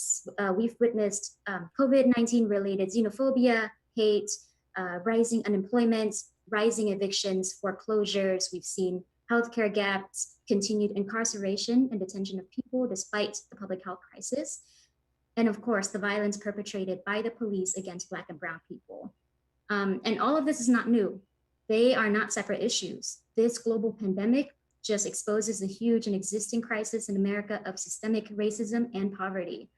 witnessed COVID-19 related xenophobia, hate, rising unemployment, rising evictions, foreclosures. We've seen healthcare gaps, continued incarceration and detention of people despite the public health crisis. And of course, the violence perpetrated by the police against Black and Brown people. And all of this is not new. They are not separate issues. This global pandemic just exposes a huge and existing crisis in America of systemic racism and poverty.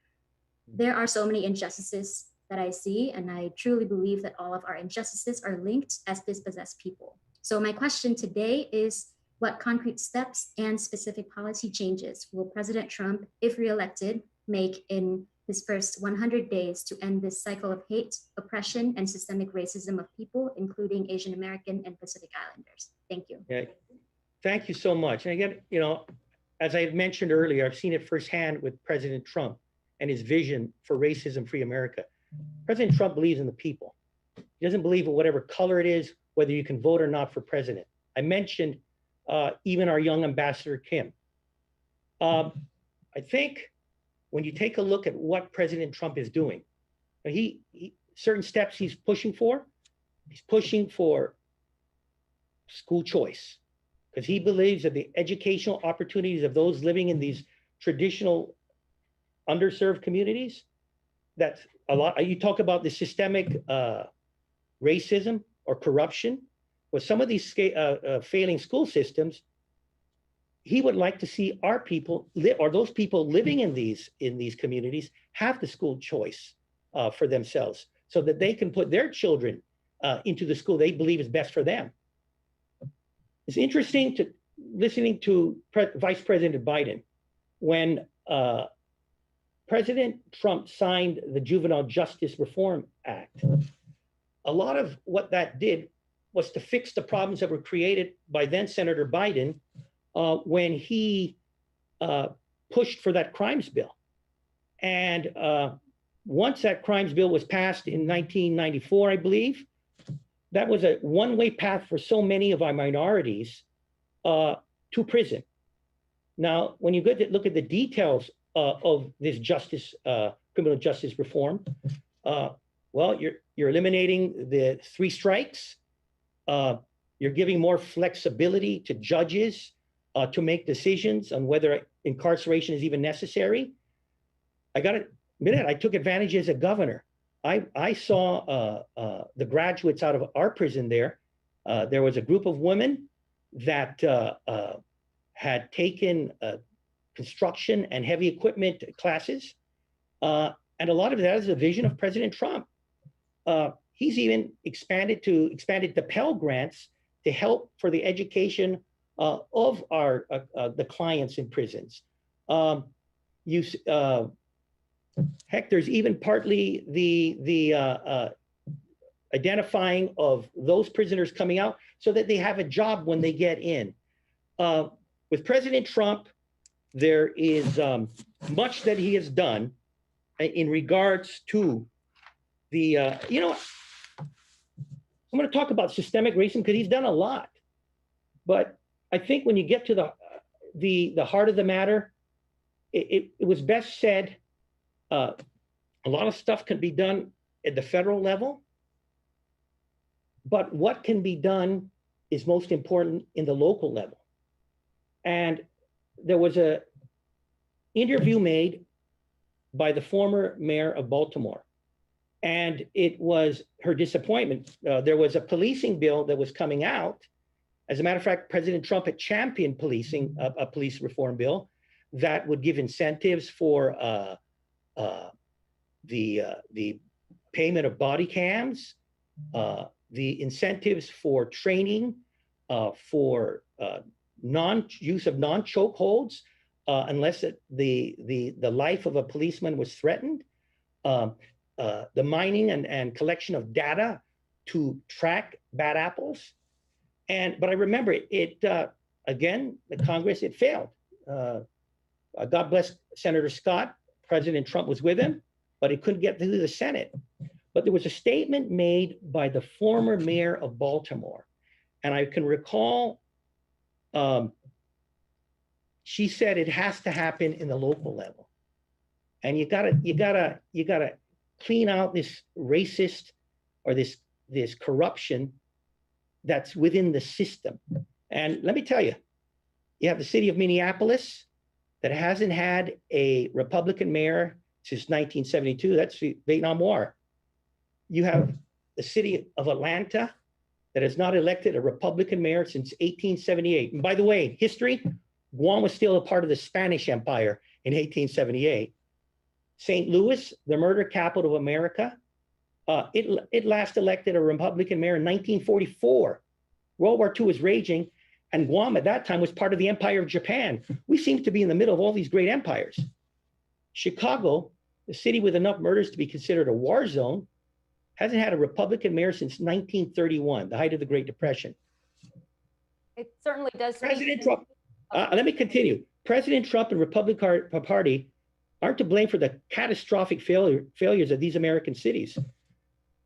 There are so many injustices that I see, and I truly believe that all of our injustices are linked as dispossessed people. So my question today is, what concrete steps and specific policy changes will President Trump, if reelected, make in his first 100 days to end this cycle of hate, oppression, and systemic racism of people, including Asian American and Pacific Islanders? Thank you. Yeah. Thank you so much. And again, you know, as I had mentioned earlier, I've seen it firsthand with President Trump and his vision for racism-free America. President Trump believes in the people. He doesn't believe in whatever color it is, whether you can vote or not for president. I mentioned even our young ambassador, Kim. I think when you take a look at what President Trump is doing, certain steps he's pushing for school choice, because he believes that the educational opportunities of those living in these traditional underserved communities, that's a lot. You talk about the systemic racism or corruption, with some of these failing school systems. He would like to see our people or those people living in these communities have the school choice for themselves, so that they can put their children into the school they believe is best for them. It's interesting listening to Vice President Biden when President Trump signed the Juvenile Justice Reform Act. A lot of what that did was to fix the problems that were created by then Senator Biden when he pushed for that crimes bill. And once that crimes bill was passed in 1994, I believe, that was a one-way path for so many of our minorities to prison. Now, when you look at the details of this criminal justice reform, well, you're eliminating the 3 strikes. You're giving more flexibility to judges to make decisions on whether incarceration is even necessary. I got to admit, I took advantage as a governor. I saw the graduates out of our prison there. There was a group of women that had taken construction and heavy equipment classes. And a lot of that is a vision of President Trump. He's even expanded the Pell Grants to help for the education of the clients in prisons. Heck, there's even partly the identifying of those prisoners coming out so that they have a job when they get in. With President Trump, there is much that he has done in regards to the, I'm going to talk about systemic racism because he's done a lot. But I think when you get to the heart of the matter, it was best said, a lot of stuff can be done at the federal level, but what can be done is most important in the local level. And there was an interview made by the former mayor of Baltimore, and it was her disappointment. There was a policing bill that was coming out. As a matter of fact, President Trump had championed policing, a police reform bill that would give incentives for the payment of body cams, the incentives for training, for use of non-chokeholds, unless the life of a policeman was threatened, the mining and collection of data to track bad apples. But I remember again, the Congress, it failed. God bless Senator Scott. President Trump was with him, but it couldn't get through the Senate. But there was a statement made by the former mayor of Baltimore, and I can recall she said it has to happen in the local level, and you gotta clean out this racist or this corruption that's within the system. And let me tell you, you have the city of Minneapolis that hasn't had a Republican mayor since 1972. That's the Vietnam War. You have the city of Atlanta that has not elected a Republican mayor since 1878. And by the way, history, Guam was still a part of the Spanish Empire in 1878. St. Louis, the murder capital of America, it last elected a Republican mayor in 1944. World War II was raging, and Guam at that time was part of the Empire of Japan. We seem to be in the middle of all these great empires. Chicago, the city with enough murders to be considered a war zone, hasn't had a Republican mayor since 1931, the height of the Great Depression. It certainly does. President Trump, let me continue. President Trump and Republican Party aren't to blame for the catastrophic failures of these American cities.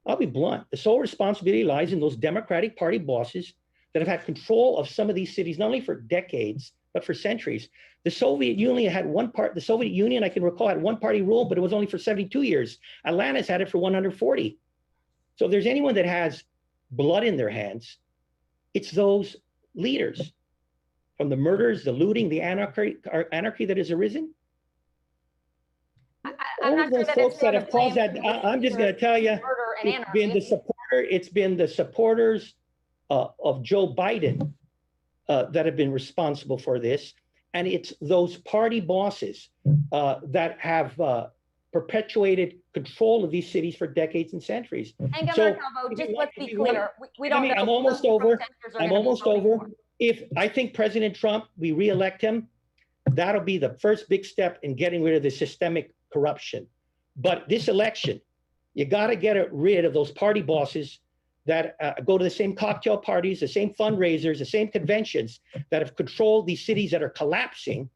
I'll be blunt. The sole responsibility lies in those Democratic Party bosses that have had control of some of these cities, not only for decades, but for centuries. The Soviet Union had the Soviet Union, I can recall, had one party rule, but it was only for 72 years. Atlanta's had it for 140. So if there's anyone that has blood in their hands, it's those leaders. From the murders, the looting, the anarchy that has arisen. I'm not sure those folks that have caused that, I'm just going to tell you, it's been the supporters of Joe Biden that have been responsible for this. And it's those party bosses that have perpetuated control of these cities for decades and centuries. And Governor Calvo, just let's be clear. We don't know. I'm almost over. If I think President Trump, we reelect him, that'll be the first big step in getting rid of the systemic corruption. But this election, you got to get rid of those party bosses that go to the same cocktail parties, the same fundraisers, the same conventions that have controlled these cities that are collapsing.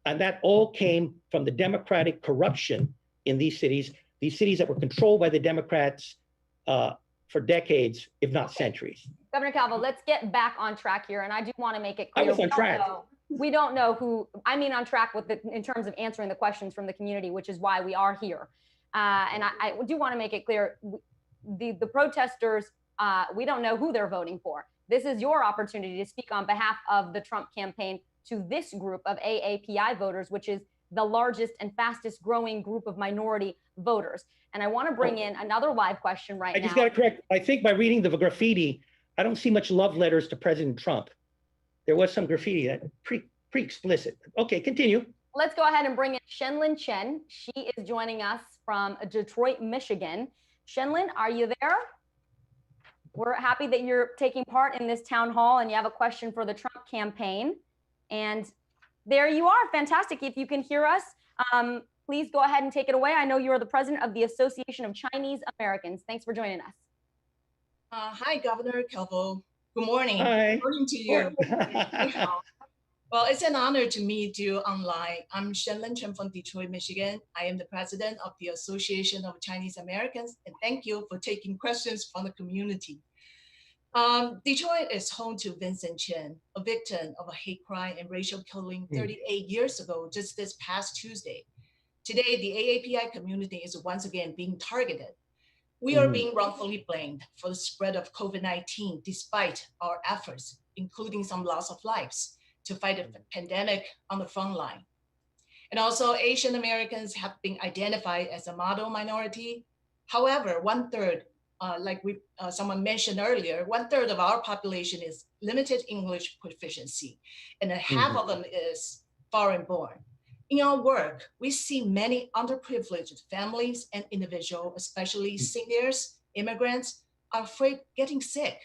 And that all came from the Democratic corruption in these cities that were controlled by the Democrats for decades, if not centuries. Governor Calvo, let's get back on track here. And I do want to make it clear. I was on track. We don't know who, I mean, on track with in terms of answering the questions from the community, which is why we are here. And I do want to make it clear, the protesters, we don't know who they're voting for. This is your opportunity to speak on behalf of the Trump campaign to this group of AAPI voters, which is the largest and fastest growing group of minority voters. And I want to bring in another live question right now. I just got to correct. I think by reading the graffiti, I don't see much love letters to President Trump. There was some graffiti that pretty explicit. Okay, continue. Let's go ahead and bring in Shenlin Chen. She is joining us from Detroit, Michigan. Shenlin, are you there? We're happy that you're taking part in this town hall and you have a question for the Trump campaign. And there you are. Fantastic. If you can hear us, please go ahead and take it away. I know you're the president of the Association of Chinese Americans. Thanks for joining us. Hi, Governor Calvo. Good morning. Hi. Good morning to you. Well, it's an honor to meet you online. I'm Shenlin Chen from Detroit, Michigan. I am the president of the Association of Chinese Americans, and thank you for taking questions from the community. Detroit is home to Vincent Chen, a victim of a hate crime and racial killing 38 years ago, just this past Tuesday. Today, the AAPI community is once again being targeted. We are being wrongfully blamed for the spread of COVID-19, despite our efforts, including some loss of lives, to fight the pandemic on the front line. And also, Asian Americans have been identified as a model minority. However, 1/3, like someone mentioned earlier, 1/3 of our population is limited English proficiency, and half of them is foreign born. In our work, we see many underprivileged families and individuals, especially seniors, immigrants, are afraid getting sick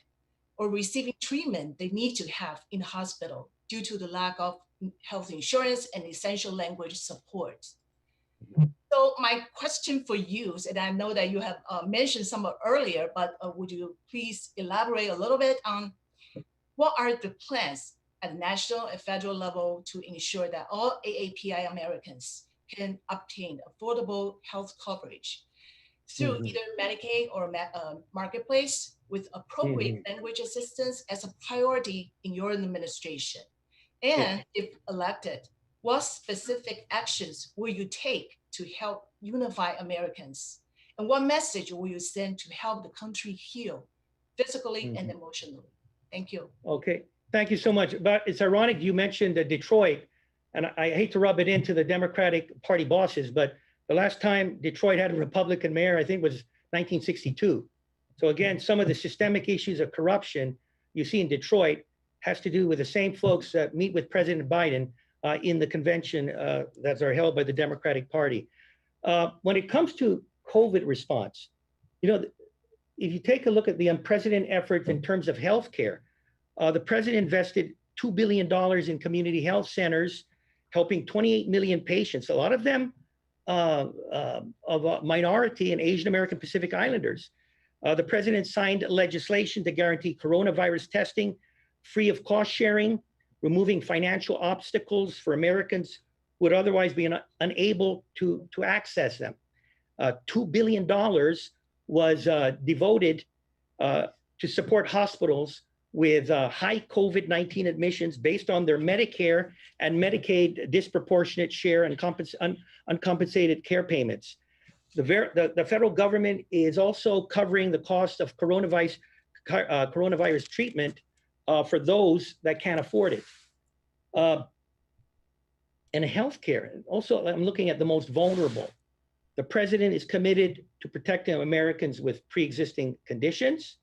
or receiving treatment they need to have in the hospital due to the lack of health insurance and essential language support. So my question for you, and I know that you have mentioned some earlier, but would you please elaborate a little bit on what are the plans at the national and federal level to ensure that all AAPI Americans can obtain affordable health coverage through either Medicaid or Marketplace with appropriate language assistance as a priority in your administration? And if elected, what specific actions will you take to help unify Americans? And what message will you send to help the country heal physically and emotionally? Thank you. Okay, thank you so much. But it's ironic you mentioned Detroit, and I hate to rub it into the Democratic Party bosses, but the last time Detroit had a Republican mayor, I think was 1962. So again, some of the systemic issues of corruption you see in Detroit has to do with the same folks that meet with President Biden in the convention that are held by the Democratic Party. When it comes to COVID response, you know, if you take a look at the unprecedented efforts in terms of healthcare, the president invested $2 billion in community health centers, helping 28 million patients, a lot of them of a minority and Asian American Pacific Islanders. The president signed legislation to guarantee coronavirus testing free of cost sharing, removing financial obstacles for Americans who would otherwise be unable to access them. $2 billion was devoted to support hospitals with high COVID-19 admissions based on their Medicare and Medicaid disproportionate share and uncompensated care payments. The federal government is also covering the cost of coronavirus treatment for those that can't afford it. And healthcare, also I'm looking at the most vulnerable. The president is committed to protecting Americans with pre-existing conditions.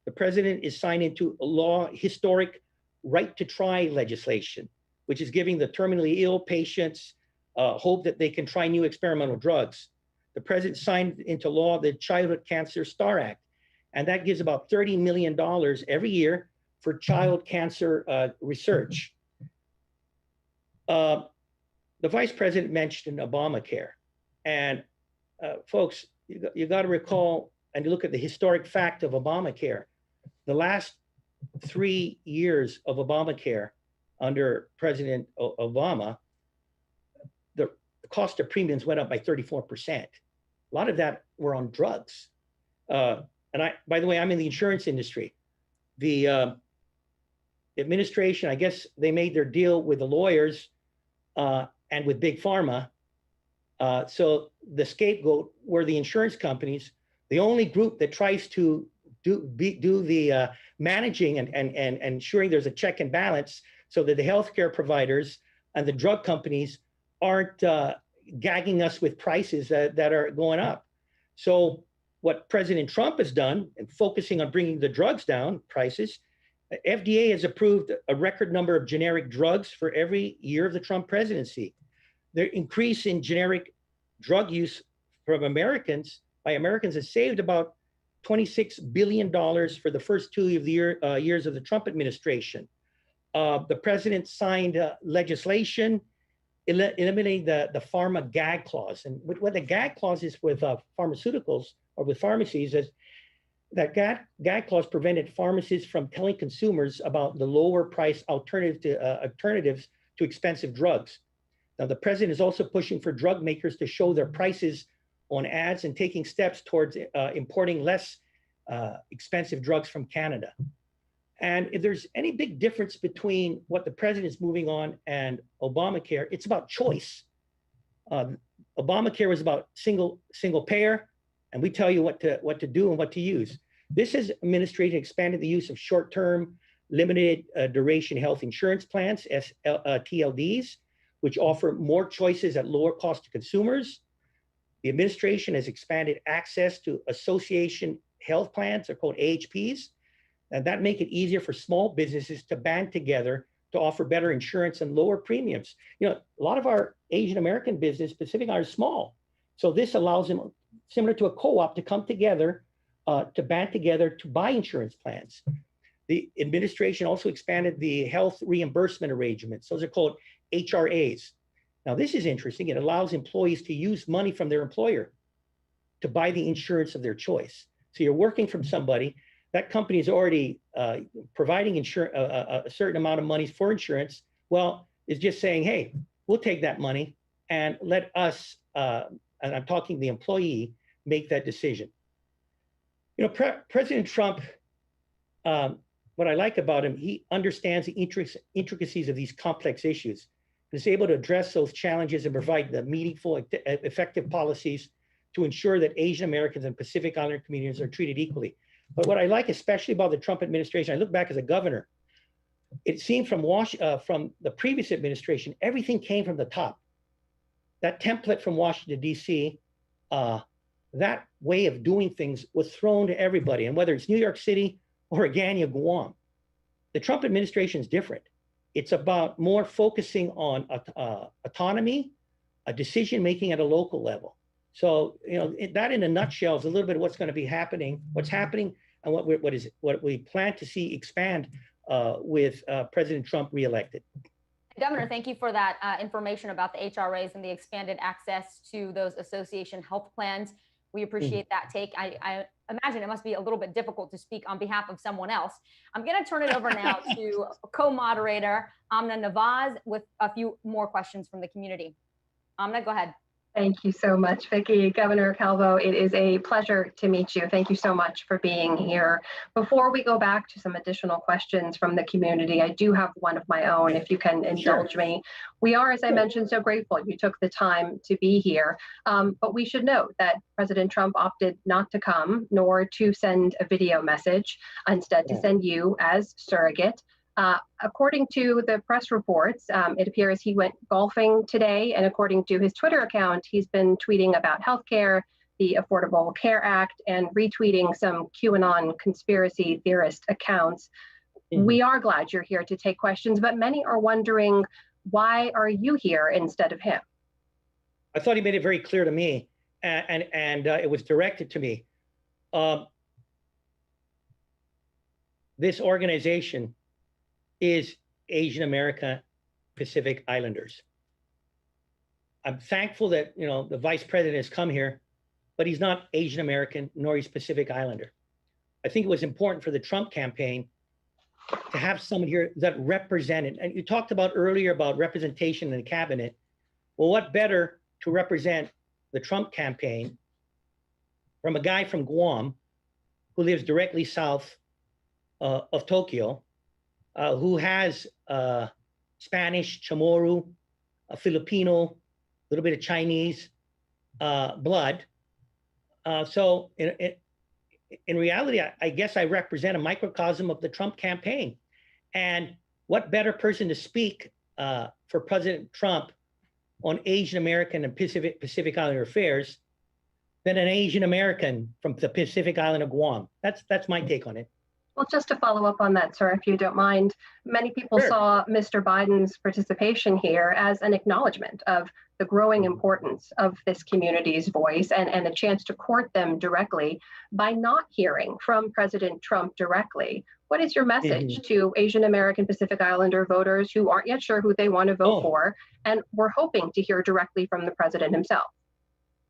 The president is signed into a historic right to try legislation, which is giving the terminally ill patients hope that they can try new experimental drugs. The president signed into law the Childhood Cancer Star Act, and that gives about $30 million every year for child cancer research. The vice president mentioned Obamacare. And folks, you got to recall and look at the historic fact of Obamacare. The last 3 years of Obamacare under President Obama, the cost of premiums went up by 34%. A lot of that were on drugs. And by the way, I'm in the insurance industry. The administration, I guess they made their deal with the lawyers and with Big Pharma. So the scapegoat were the insurance companies. The only group that tries to do the managing and ensuring there's a check and balance so that the healthcare providers and the drug companies aren't gagging us with prices that are going up. So what President Trump has done in focusing on bringing the drugs down, prices, FDA has approved a record number of generic drugs for every year of the Trump presidency. The increase in generic drug use from Americans has saved about $26 billion for the first 2 of the years of the Trump administration. The president signed legislation eliminating the pharma gag clause. And what the gag clause is with pharmaceuticals or with pharmacies is that gag clause prevented pharmacies from telling consumers about the lower price alternatives to expensive drugs. Now, the president is also pushing for drug makers to show their prices on ads and taking steps towards importing less expensive drugs from Canada. And if there's any big difference between what the president is moving on and Obamacare, it's about choice. Obamacare was about single payer, and we tell you what to do and what to use. This administration expanded the use of short-term, limited duration health insurance plans, TLDs, which offer more choices at lower cost to consumers. The administration has expanded access to association health plans, they're called AHPs, and that make it easier for small businesses to band together to offer better insurance and lower premiums. You know, a lot of our Asian American business, specifically, are small. So this allows them, similar to a co-op, to come together, to band together to buy insurance plans. The administration also expanded the health reimbursement arrangements. Those are called HRAs. Now, this is interesting. It allows employees to use money from their employer to buy the insurance of their choice. So you're working from somebody, that company is already providing a certain amount of money for insurance. Well, it's just saying, hey, we'll take that money and let us, and I'm talking the employee, make that decision. You know, President Trump, what I like about him, he understands the intricacies of these complex issues. He's able to address those challenges and provide the meaningful, effective policies to ensure that Asian Americans and Pacific Islander communities are treated equally. But what I like especially about the Trump administration, I look back as a governor, it seemed from the previous administration, everything came from the top. That template from Washington, D.C., that way of doing things was thrown to everybody. And whether it's New York City or Agana, Guam, the Trump administration is different. It's about more focusing on autonomy, decision-making at a local level. So, you know, that in a nutshell is a little bit of what's going to be happening, what's happening, and what we plan to see expand with President Trump reelected. Governor, thank you for that information about the HRAs and the expanded access to those association health plans. We appreciate that take. I imagine it must be a little bit difficult to speak on behalf of someone else. I'm going to turn it over now to co-moderator Amna Nawaz with a few more questions from the community. Amna, go ahead. Thank you so much, Vicky. Governor Calvo, it is a pleasure to meet you. Thank you so much for being here. Before we go back to some additional questions from the community, I do have one of my own, if you can indulge me. We are, as I mentioned, so grateful you took the time to be here. But we should note that President Trump opted not to come, nor to send a video message, instead to send you as surrogate. According to the press reports, it appears he went golfing today, and according to his Twitter account, he's been tweeting about healthcare, the Affordable Care Act, and retweeting some QAnon conspiracy theorist accounts. We are glad you're here to take questions, but many are wondering, why are you here instead of him? I thought he made it very clear to me, and it was directed to me. This organization is Asian American Pacific Islanders. I'm thankful that the Vice President has come here, but he's not Asian American nor he's Pacific Islander. I think it was important for the Trump campaign to have someone here that represented, and you talked about earlier about representation in the cabinet. Well, what better to represent the Trump campaign from a guy from Guam who lives directly south of Tokyo, who has Spanish, Chamorro, Filipino, a little bit of Chinese blood. So in reality, I guess I represent a microcosm of the Trump campaign. And what better person to speak for President Trump on Asian American and Pacific Islander affairs than an Asian American from the Pacific Island of Guam? That's my take on it. Well, just to follow up on that, sir, if you don't mind, many people saw Mr. Biden's participation here as an acknowledgement of the growing importance of this community's voice and a chance to court them directly by not hearing from President Trump directly. What is your message to Asian American Pacific Islander voters who aren't yet sure who they want to vote for and we're hoping to hear directly from the president himself?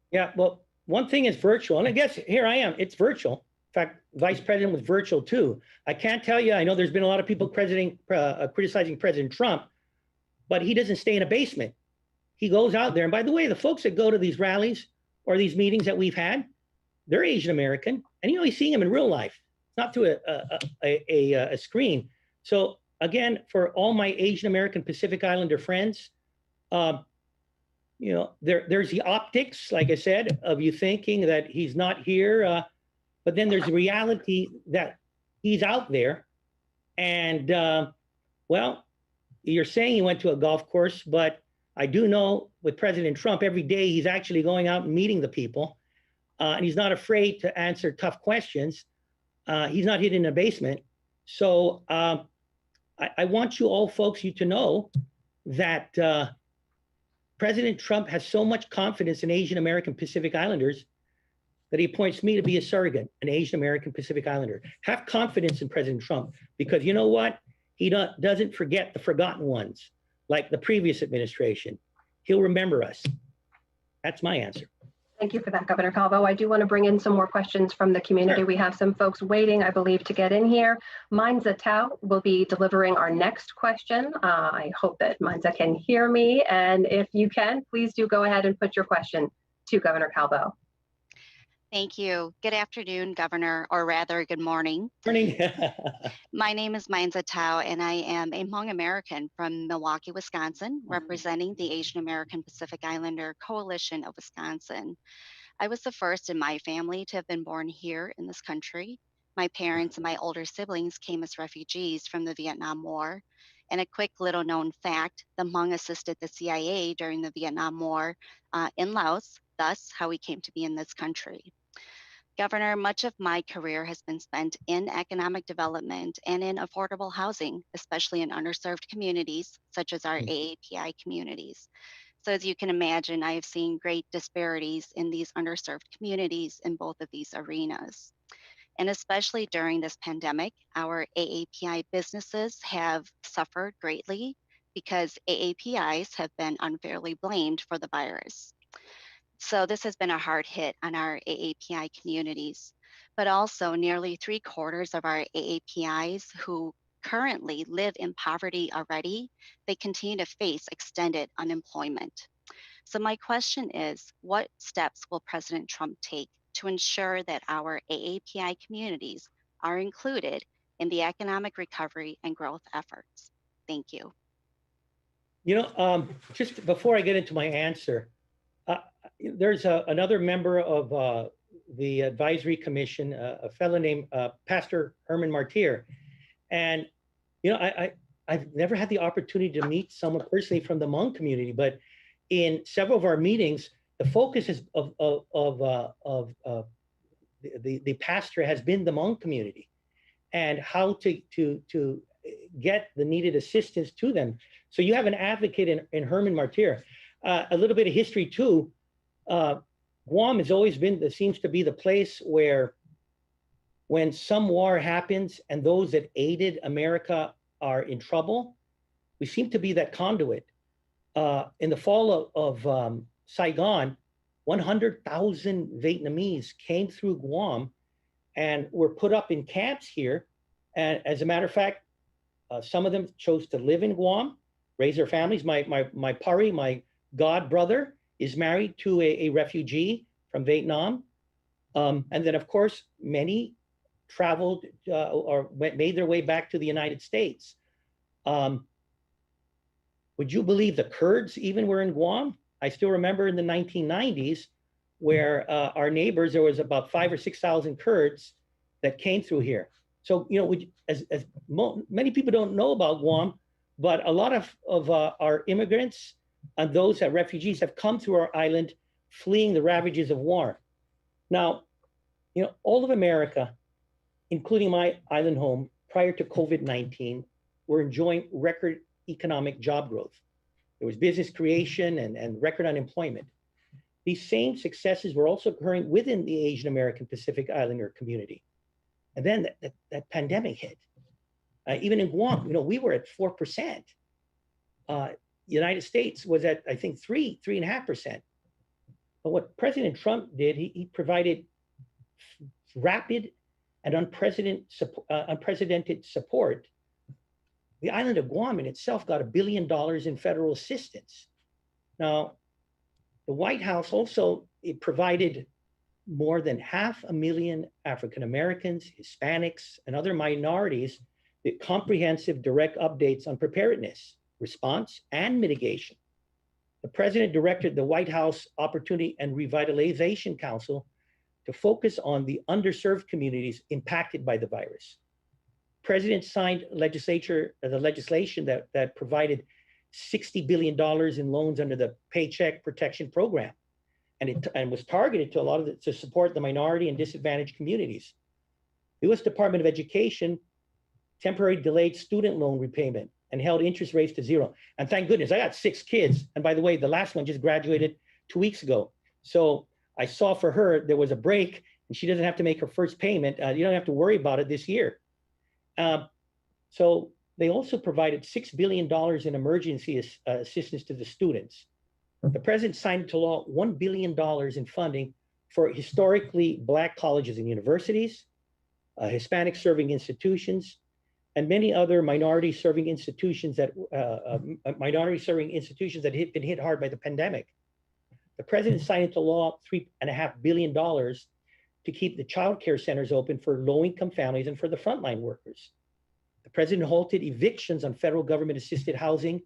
Yeah, well, one thing is virtual, and I guess here I am, it's virtual. In fact, Vice President was virtual too. I can't tell you, I know there's been a lot of people criticizing President Trump, but he doesn't stay in a basement. He goes out there. And by the way, the folks that go to these rallies or these meetings that we've had, they're Asian American. And you're seeing them in real life, not through a screen. So again, for all my Asian American Pacific Islander friends, there's the optics, like I said, of you thinking that he's not here. But then there's the reality that he's out there. And, well, you're saying he went to a golf course, but I do know with President Trump, every day he's actually going out and meeting the people. And he's not afraid to answer tough questions. He's not hidden in a basement. So I want you all folks, to know that President Trump has so much confidence in Asian American Pacific Islanders that he appoints me to be a surrogate, an Asian American Pacific Islander. Have confidence in President Trump, because you know what? He doesn't forget the forgotten ones, like the previous administration. He'll remember us. That's my answer. Thank you for that, Governor Calvo. I do want to bring in some more questions from the community. Sure. We have some folks waiting, I believe, to get in here. Manza Tao will be delivering our next question. I hope that Manza can hear me. And if you can, please do go ahead and put your question to Governor Calvo. Thank you. Good afternoon, Governor, or rather, good morning. Morning. My name is Manza Tao, and I am a Hmong American from Milwaukee, Wisconsin, representing the Asian American Pacific Islander Coalition of Wisconsin. I was the first in my family to have been born here in this country. My parents and my older siblings came as refugees from the Vietnam War. And a quick little known fact, the Hmong assisted the CIA during the Vietnam War in Laos, thus how we came to be in this country. Governor, much of my career has been spent in economic development and in affordable housing, especially in underserved communities, such as our AAPI communities. So as you can imagine, I have seen great disparities in these underserved communities in both of these arenas. And especially during this pandemic, our AAPI businesses have suffered greatly because AAPIs have been unfairly blamed for the virus. So this has been a hard hit on our AAPI communities, but also nearly 3/4 of our AAPIs who currently live in poverty already, they continue to face extended unemployment. So my question is, what steps will President Trump take to ensure that our AAPI communities are included in the economic recovery and growth efforts? Thank you. Just before I get into my answer, there's another member of the advisory commission, a fellow named Pastor Herman Martir. And, I've never had the opportunity to meet someone personally from the Hmong community, but in several of our meetings, the focus is of the pastor has been the Hmong community and how to get the needed assistance to them. So you have an advocate in Herman Martir. A little bit of history too. Guam has always been, seems to be the place where when some war happens and those that aided America are in trouble, we seem to be that conduit. In the fall of Saigon, 100,000 Vietnamese came through Guam and were put up in camps here. And as a matter of fact, some of them chose to live in Guam, raise their families. My pari, my god brother, is married to a refugee from Vietnam. And then, of course, many traveled or made their way back to the United States. Would you believe the Kurds even were in Guam? I still remember in the 1990s where our neighbors, there was about 5,000 or 6,000 Kurds that came through here. So, many people don't know about Guam, but a lot of our immigrants and those that refugees have come through our island fleeing the ravages of war. Now, all of America, including my island home, prior to COVID-19, were enjoying record economic job growth. There was business creation and record unemployment. These same successes were also occurring within the Asian American Pacific Islander community. And then that pandemic hit. Even in Guam, we were at 4%. United States was at, I think, 3.5%. But what President Trump did, he provided rapid and unprecedented support. The island of Guam in itself got $1 billion in federal assistance. Now, the White House also provided more than 500,000 African Americans, Hispanics, and other minorities with comprehensive direct updates on preparedness, response, and mitigation. The president directed the White House Opportunity and Revitalization Council to focus on the underserved communities impacted by the virus. President signed the legislation that provided $60 billion in loans under the Paycheck Protection Program, and was targeted to to support the minority and disadvantaged communities. The U.S. Department of Education temporarily delayed student loan repayment and held interest rates to zero. And thank goodness, I got 6 kids. And by the way, the last one just graduated 2 weeks ago. So I saw for her, there was a break and she doesn't have to make her first payment. You don't have to worry about it this year. So they also provided $6 billion in emergency assistance to the students. The president signed into law $1 billion in funding for historically Black colleges and universities, Hispanic serving institutions, and many other minority serving institutions that have been hit hard by the pandemic. The president signed into law $3.5 billion to keep the child care centers open for low-income families and for the frontline workers. The president halted evictions on federal government-assisted housing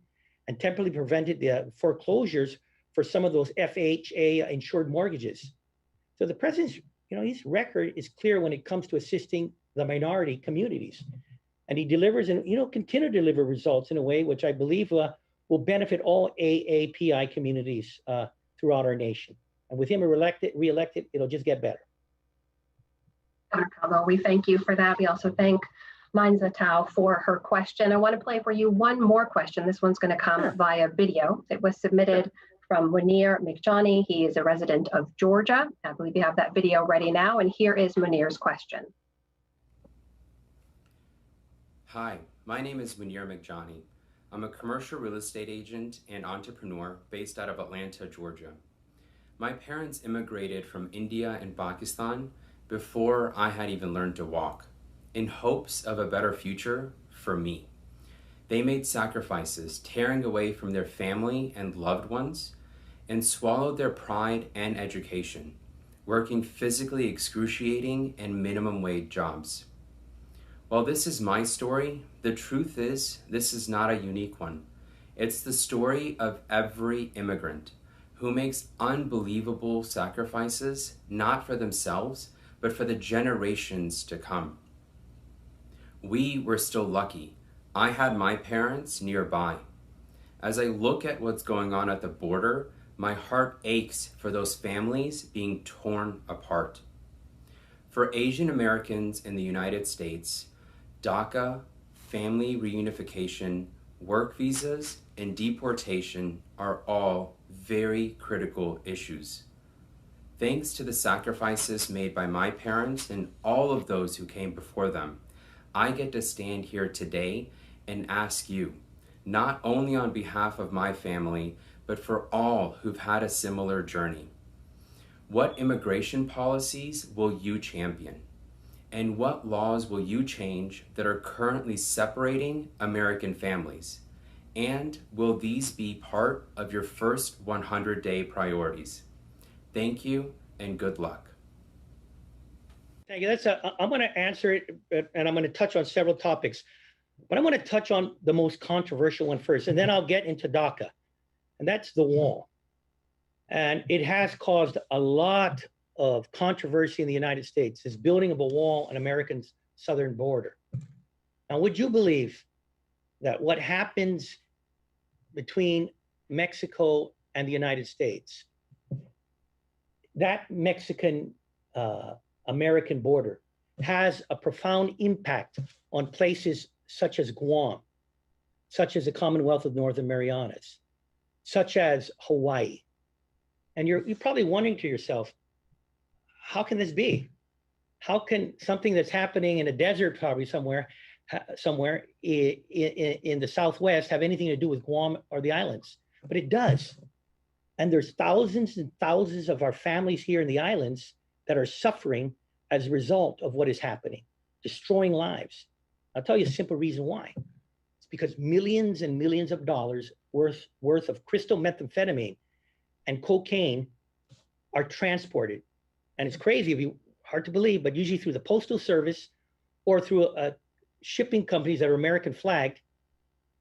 and temporarily prevented the foreclosures for some of those FHA insured mortgages. So the president's, his record is clear when it comes to assisting the minority communities. And he delivers and, continue to deliver results in a way which I believe will benefit all AAPI communities throughout our nation. And with him reelected, it'll just get better. Dr. Calvo, we thank you for that. We also thank Baza Calvo for her question. I want to play for you one more question. This one's going to come via video. It was submitted from Munir McJohnny. He is a resident of Georgia. I believe you have that video ready now. And here is Munir's question. Hi, my name is Munir McJohnny. I'm a commercial real estate agent and entrepreneur based out of Atlanta, Georgia. My parents immigrated from India and Pakistan before I had even learned to walk, in hopes of a better future for me. They made sacrifices, tearing away from their family and loved ones and swallowed their pride and education, working physically excruciating and minimum wage jobs. While this is my story, the truth is this is not a unique one. It's the story of every immigrant who makes unbelievable sacrifices, not for themselves, but for the generations to come. We were still lucky. I had my parents nearby. As I look at what's going on at the border, my heart aches for those families being torn apart. For Asian Americans in the United States, DACA, family reunification, work visas, and deportation are all very critical issues. Thanks to the sacrifices made by my parents and all of those who came before them, I get to stand here today and ask you, not only on behalf of my family, but for all who've had a similar journey, what immigration policies will you champion? And what laws will you change that are currently separating American families? And will these be part of your first 100-day priorities? Thank you and good luck. Thank you. I'm going to answer it, and I'm going to touch on several topics. But I'm going to touch on the most controversial one first, and then I'll get into DACA, and that's the wall. And it has caused a lot of controversy in the United States, this building of a wall on America's southern border. Now, would you believe that what happens between Mexico and the United States, that Mexican-American border has a profound impact on places such as Guam, such as the Commonwealth of Northern Marianas, such as Hawaii. And you're probably wondering to yourself, how can this be? How can something that's happening in a desert probably somewhere in the Southwest have anything to do with Guam or the islands? But it does. And there's thousands and thousands of our families here in the islands that are suffering as a result of what is happening, destroying lives. I'll tell you a simple reason why. It's because millions and millions of dollars worth of crystal methamphetamine and cocaine are transported. And it's crazy, hard to believe, but usually through the Postal Service or through shipping companies that are American flagged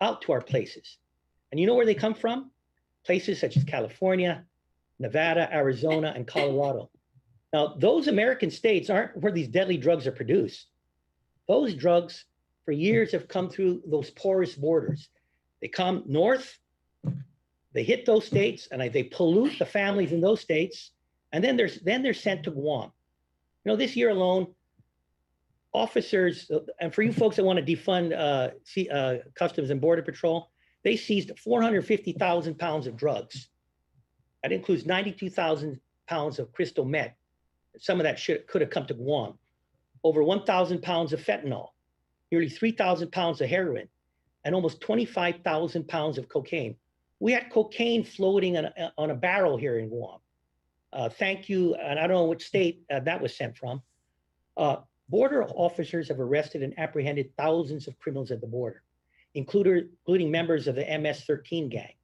out to our places. And you know where they come from? Places such as California, Nevada, Arizona, and Colorado. Now, those American states aren't where these deadly drugs are produced. Those drugs for years have come through those porous borders. They come north, they hit those states, and they pollute the families in those states, and then they're sent to Guam. You know, this year alone, officers, and for you folks that want to defund Customs and Border Patrol, they seized 450,000 pounds of drugs. That includes 92,000 pounds of crystal meth. Some of that could have come to Guam. Over 1,000 pounds of fentanyl, nearly 3,000 pounds of heroin, and almost 25,000 pounds of cocaine. We had cocaine floating on a barrel here in Guam. Thank you, and I don't know which state that was sent from. Border officers have arrested and apprehended thousands of criminals at the border, including members of the MS-13 gang.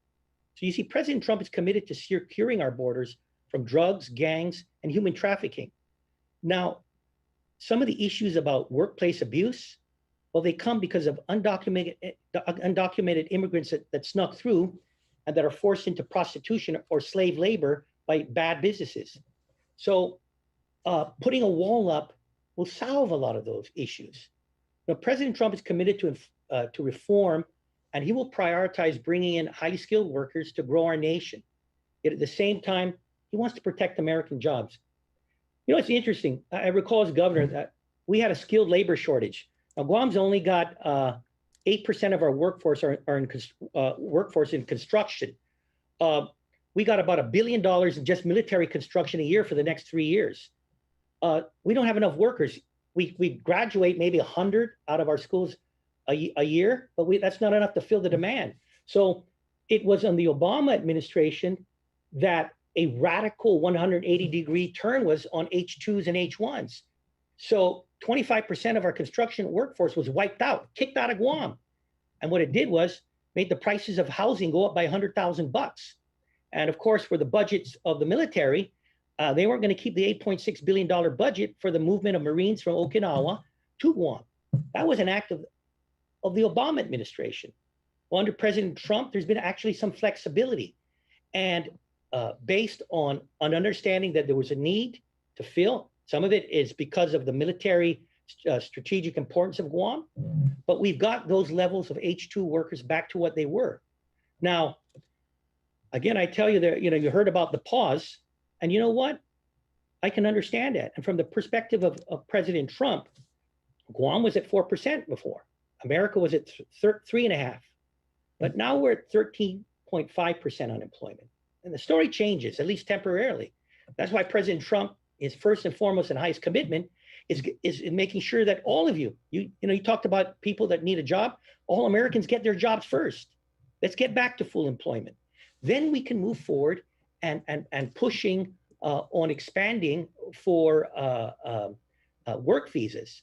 So you see, President Trump is committed to securing our borders from drugs, gangs, and human trafficking. Now, some of the issues about workplace abuse, well, they come because of undocumented immigrants that snuck through and that are forced into prostitution or slave labor by bad businesses. So putting a wall up will solve a lot of those issues. Now, President Trump is committed to reform, and he will prioritize bringing in highly skilled workers to grow our nation. Yet at the same time, he wants to protect American jobs. You know, it's interesting. I recall as governor that we had a skilled labor shortage. Now, Guam's only got 8% of our workforce workforce in construction. We got about $1 billion in just military construction a year for the next 3 years. We don't have enough workers. We graduate maybe 100 out of our schools a year, but that's not enough to fill the demand. So it was on the Obama administration that a radical 180-degree turn was on H2s and H1s. So 25% of our construction workforce was wiped out, kicked out of Guam. And what it did was made the prices of housing go up by $100,000. And of course, for the budgets of the military, they weren't going to keep the $8.6 billion budget for the movement of Marines from Okinawa to Guam. That was an act of the Obama administration. Well, under President Trump, there's been actually some flexibility. And based on an understanding that there was a need to fill, some of it is because of the military strategic importance of Guam, but we've got those levels of H2 workers back to what they were. Now, again, I tell you that, you heard about the pause, and you know what? I can understand that. And from the perspective of President Trump, Guam was at 4% before. America was at 3.5%. But now we're at 13.5% unemployment. And the story changes, at least temporarily. That's why President Trump is first and foremost and highest commitment is in making sure that all of you talked about people that need a job. All Americans get their jobs first. Let's get back to full employment. Then we can move forward and pushing on expanding for work visas.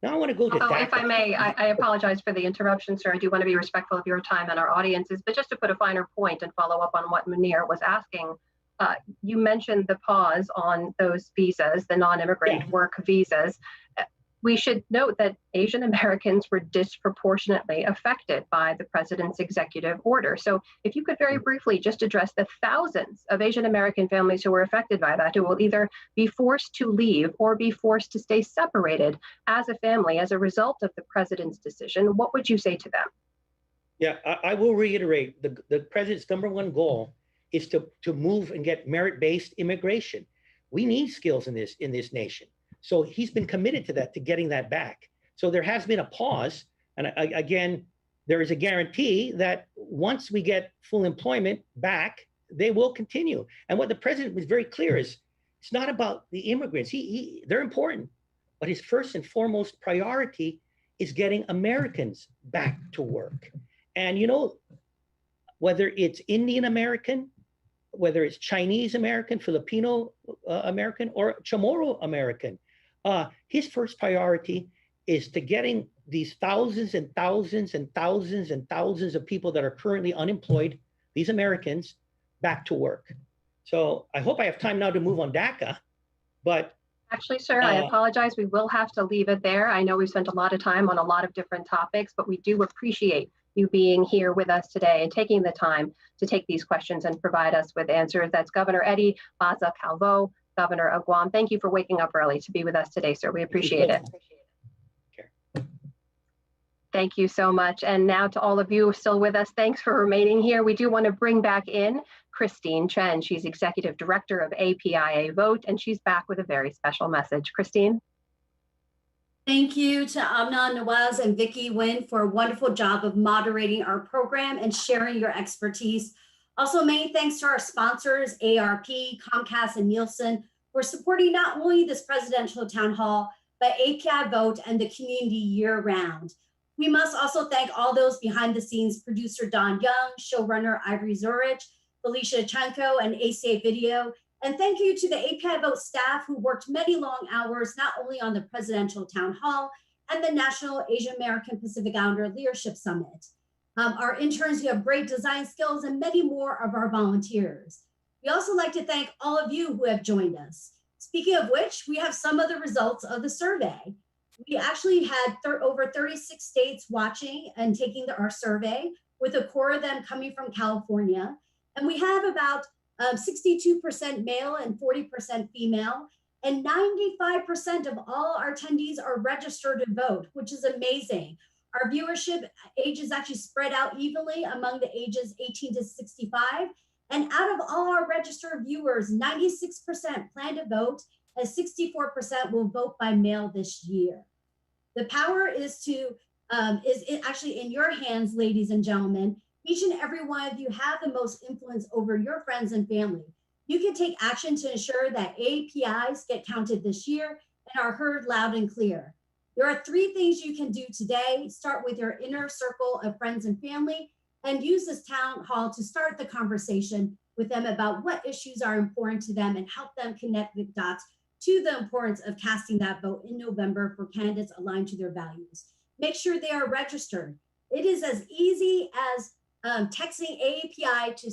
Now I want to go to DACA. If I may, I apologize for the interruption, sir. I do want to be respectful of your time and our audiences, but just to put a finer point and follow up on what Munir was asking, you mentioned the pause on those visas, the non-immigrant work visas. We should note that Asian Americans were disproportionately affected by the president's executive order. So if you could very briefly just address the thousands of Asian American families who were affected by that, who will either be forced to leave or be forced to stay separated as a family as a result of the president's decision, what would you say to them? Yeah, I will reiterate, the president's number one goal is to move and get merit-based immigration. We need skills in this nation. So he's been committed to that, to getting that back. So there has been a pause. And again, there is a guarantee that once we get full employment back, they will continue. And what the president was very clear is, it's not about the immigrants. They're important, but his first and foremost priority is getting Americans back to work. And whether it's Indian American, whether it's Chinese American, Filipino American, or Chamorro American, his first priority is to getting these thousands and thousands and thousands and thousands of people that are currently unemployed, these Americans, back to work. So I hope I have time now to move on DACA, but actually, sir, I apologize. We will have to leave it there. I know we've spent a lot of time on a lot of different topics, but we do appreciate you being here with us today and taking the time to take these questions and provide us with answers. That's Governor Eddie Baza Calvo, Governor of Guam. Thank you for waking up early to be with us today, sir. We appreciate it. Thank you so much. And now to all of you still with us, thanks for remaining here. We do want to bring back in Christine Chen. She's Executive Director of APIA Vote, and she's back with a very special message. Christine. Thank you to Amna, Nawaz, and Vicky, Nguyen for a wonderful job of moderating our program and sharing your expertise. Also, many thanks to our sponsors, ARP, Comcast, and Nielsen, for supporting not only this presidential town hall, but API Vote and the community year-round. We must also thank all those behind the scenes, producer Don Young, showrunner Ivory Zorich, Felicia Chanko, and ACA Video. And thank you to the API Vote staff who worked many long hours, not only on the presidential town hall and the National Asian American Pacific Islander Leadership Summit. Our interns who have great design skills, and many more of our volunteers. We also like to thank all of you who have joined us. Speaking of which, we have some of the results of the survey. We actually had over 36 states watching and taking our survey, with a core of them coming from California. And we have about 62% male and 40% female, and 95% of all our attendees are registered to vote, which is amazing. Our viewership age is actually spread out evenly among the ages 18 to 65. And out of all our registered viewers, 96% plan to vote, and 64% will vote by mail this year. The power is actually in your hands, ladies and gentlemen. Each and every one of you have the most influence over your friends and family. You can take action to ensure that APIs get counted this year and are heard loud and clear. There are 3 things you can do today. Start with your inner circle of friends and family, and use this town hall to start the conversation with them about what issues are important to them and help them connect the dots to the importance of casting that vote in November for candidates aligned to their values. Make sure they are registered. It is as easy as texting AAPI to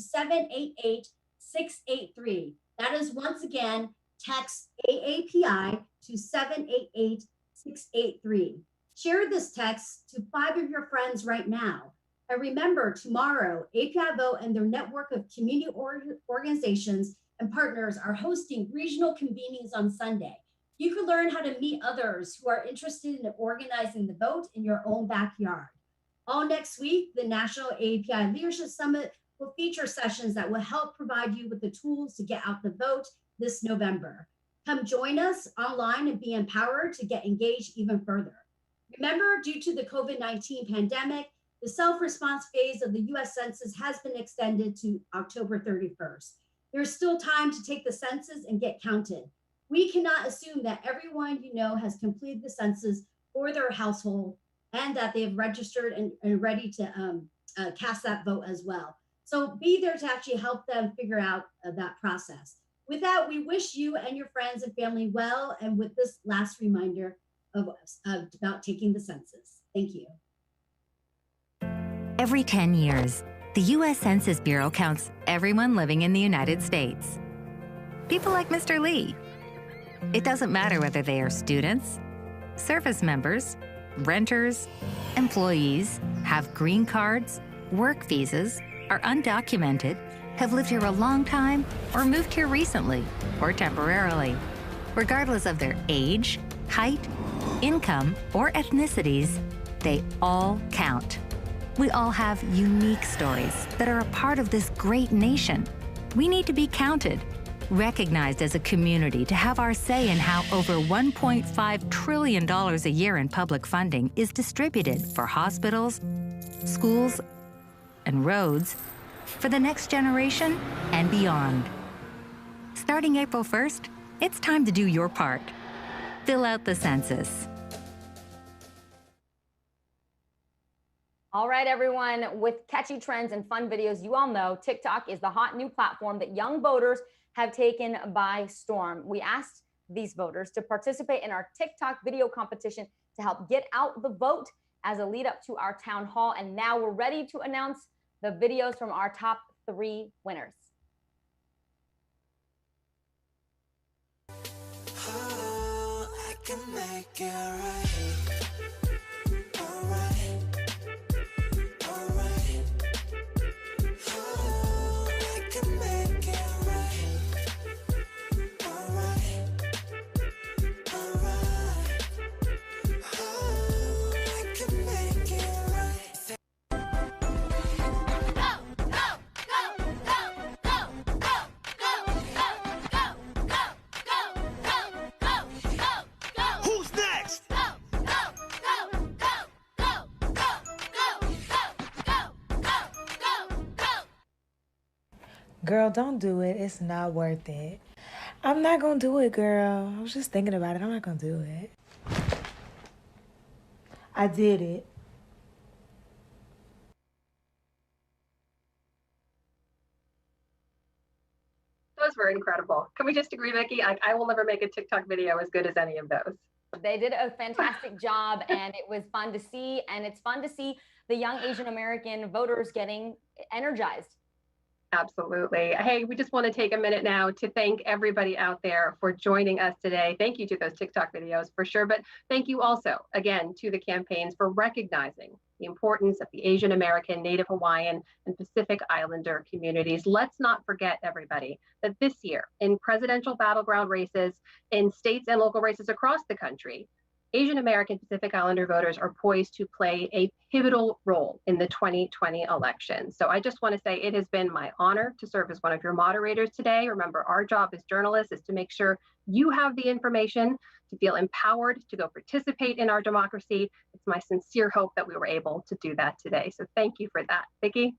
788-683. That is, once again, text AAPI to 788-683. Share this text to 5 of your friends right now. And remember, tomorrow, API Vote and their network of community organizations and partners are hosting regional convenings on Sunday. You can learn how to meet others who are interested in organizing the vote in your own backyard. All next week, the National API Leadership Summit will feature sessions that will help provide you with the tools to get out the vote this November. Come join us online and be empowered to get engaged even further. Remember, due to the COVID-19 pandemic, the self-response phase of the US Census has been extended to October 31st. There's still time to take the census and get counted. We cannot assume that everyone you know has completed the census for their household and that they have registered and ready to cast that vote as well. So be there to actually help them figure out that process. With that, we wish you and your friends and family well, and with this last reminder about taking the census. Thank you. Every 10 years, the U.S. Census Bureau counts everyone living in the United States. People like Mr. Lee. It doesn't matter whether they are students, service members, renters, employees, have green cards, work visas, are undocumented, have lived here a long time, or moved here recently or temporarily. Regardless of their age, height, income, or ethnicities, they all count. We all have unique stories that are a part of this great nation. We need to be counted, recognized as a community to have our say in how over $1.5 trillion a year in public funding is distributed for hospitals, schools, and roads for the next generation and beyond. Starting April 1st, it's time to do your part. Fill out the census. All right, everyone, with catchy trends and fun videos, you all know TikTok is the hot new platform that young voters have taken by storm. We asked these voters to participate in our TikTok video competition to help get out the vote as a lead up to our town hall. And now we're ready to announce the videos from our top 3 winners. Oh, I can make it right. Girl, don't do it. It's not worth it. I'm not gonna do it, girl. I was just thinking about it. I'm not gonna do it. I did it. Those were incredible. Can we just agree, Vicky? I will never make a TikTok video as good as any of those. They did a fantastic job, and it was fun to see. And it's fun to see the young Asian American voters getting energized. Absolutely. Hey, we just want to take a minute now to thank everybody out there for joining us today. Thank you to those TikTok videos for sure, but thank you also, again, to the campaigns for recognizing the importance of the Asian American, Native Hawaiian, and Pacific Islander communities. Let's not forget, everybody, that this year in presidential battleground races, in states and local races across the country, Asian American Pacific Islander voters are poised to play a pivotal role in the 2020 election. So I just want to say it has been my honor to serve as one of your moderators today. Remember, our job as journalists is to make sure you have the information to feel empowered to go participate in our democracy. It's my sincere hope that we were able to do that today. So thank you for that. Vicky?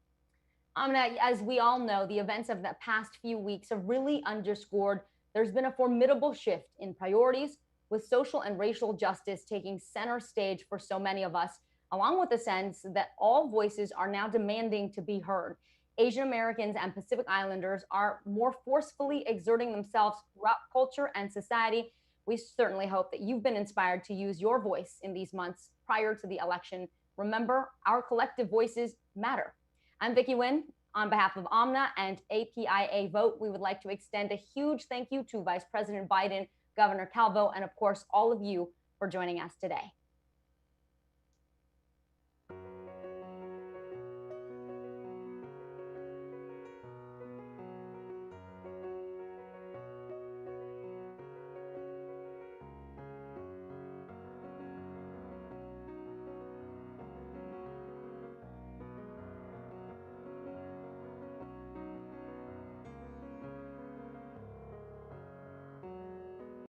Amna, as we all know, the events of the past few weeks have really underscored there's been a formidable shift in priorities, with social and racial justice taking center stage for so many of us, along with the sense that all voices are now demanding to be heard. Asian Americans and Pacific Islanders are more forcefully exerting themselves throughout culture and society. We certainly hope that you've been inspired to use your voice in these months prior to the election. Remember, our collective voices matter. I'm Vicky Nguyen. On behalf of Amna and APIA Vote, we would like to extend a huge thank you to Vice President Biden, Governor Calvo, and of course, all of you for joining us today.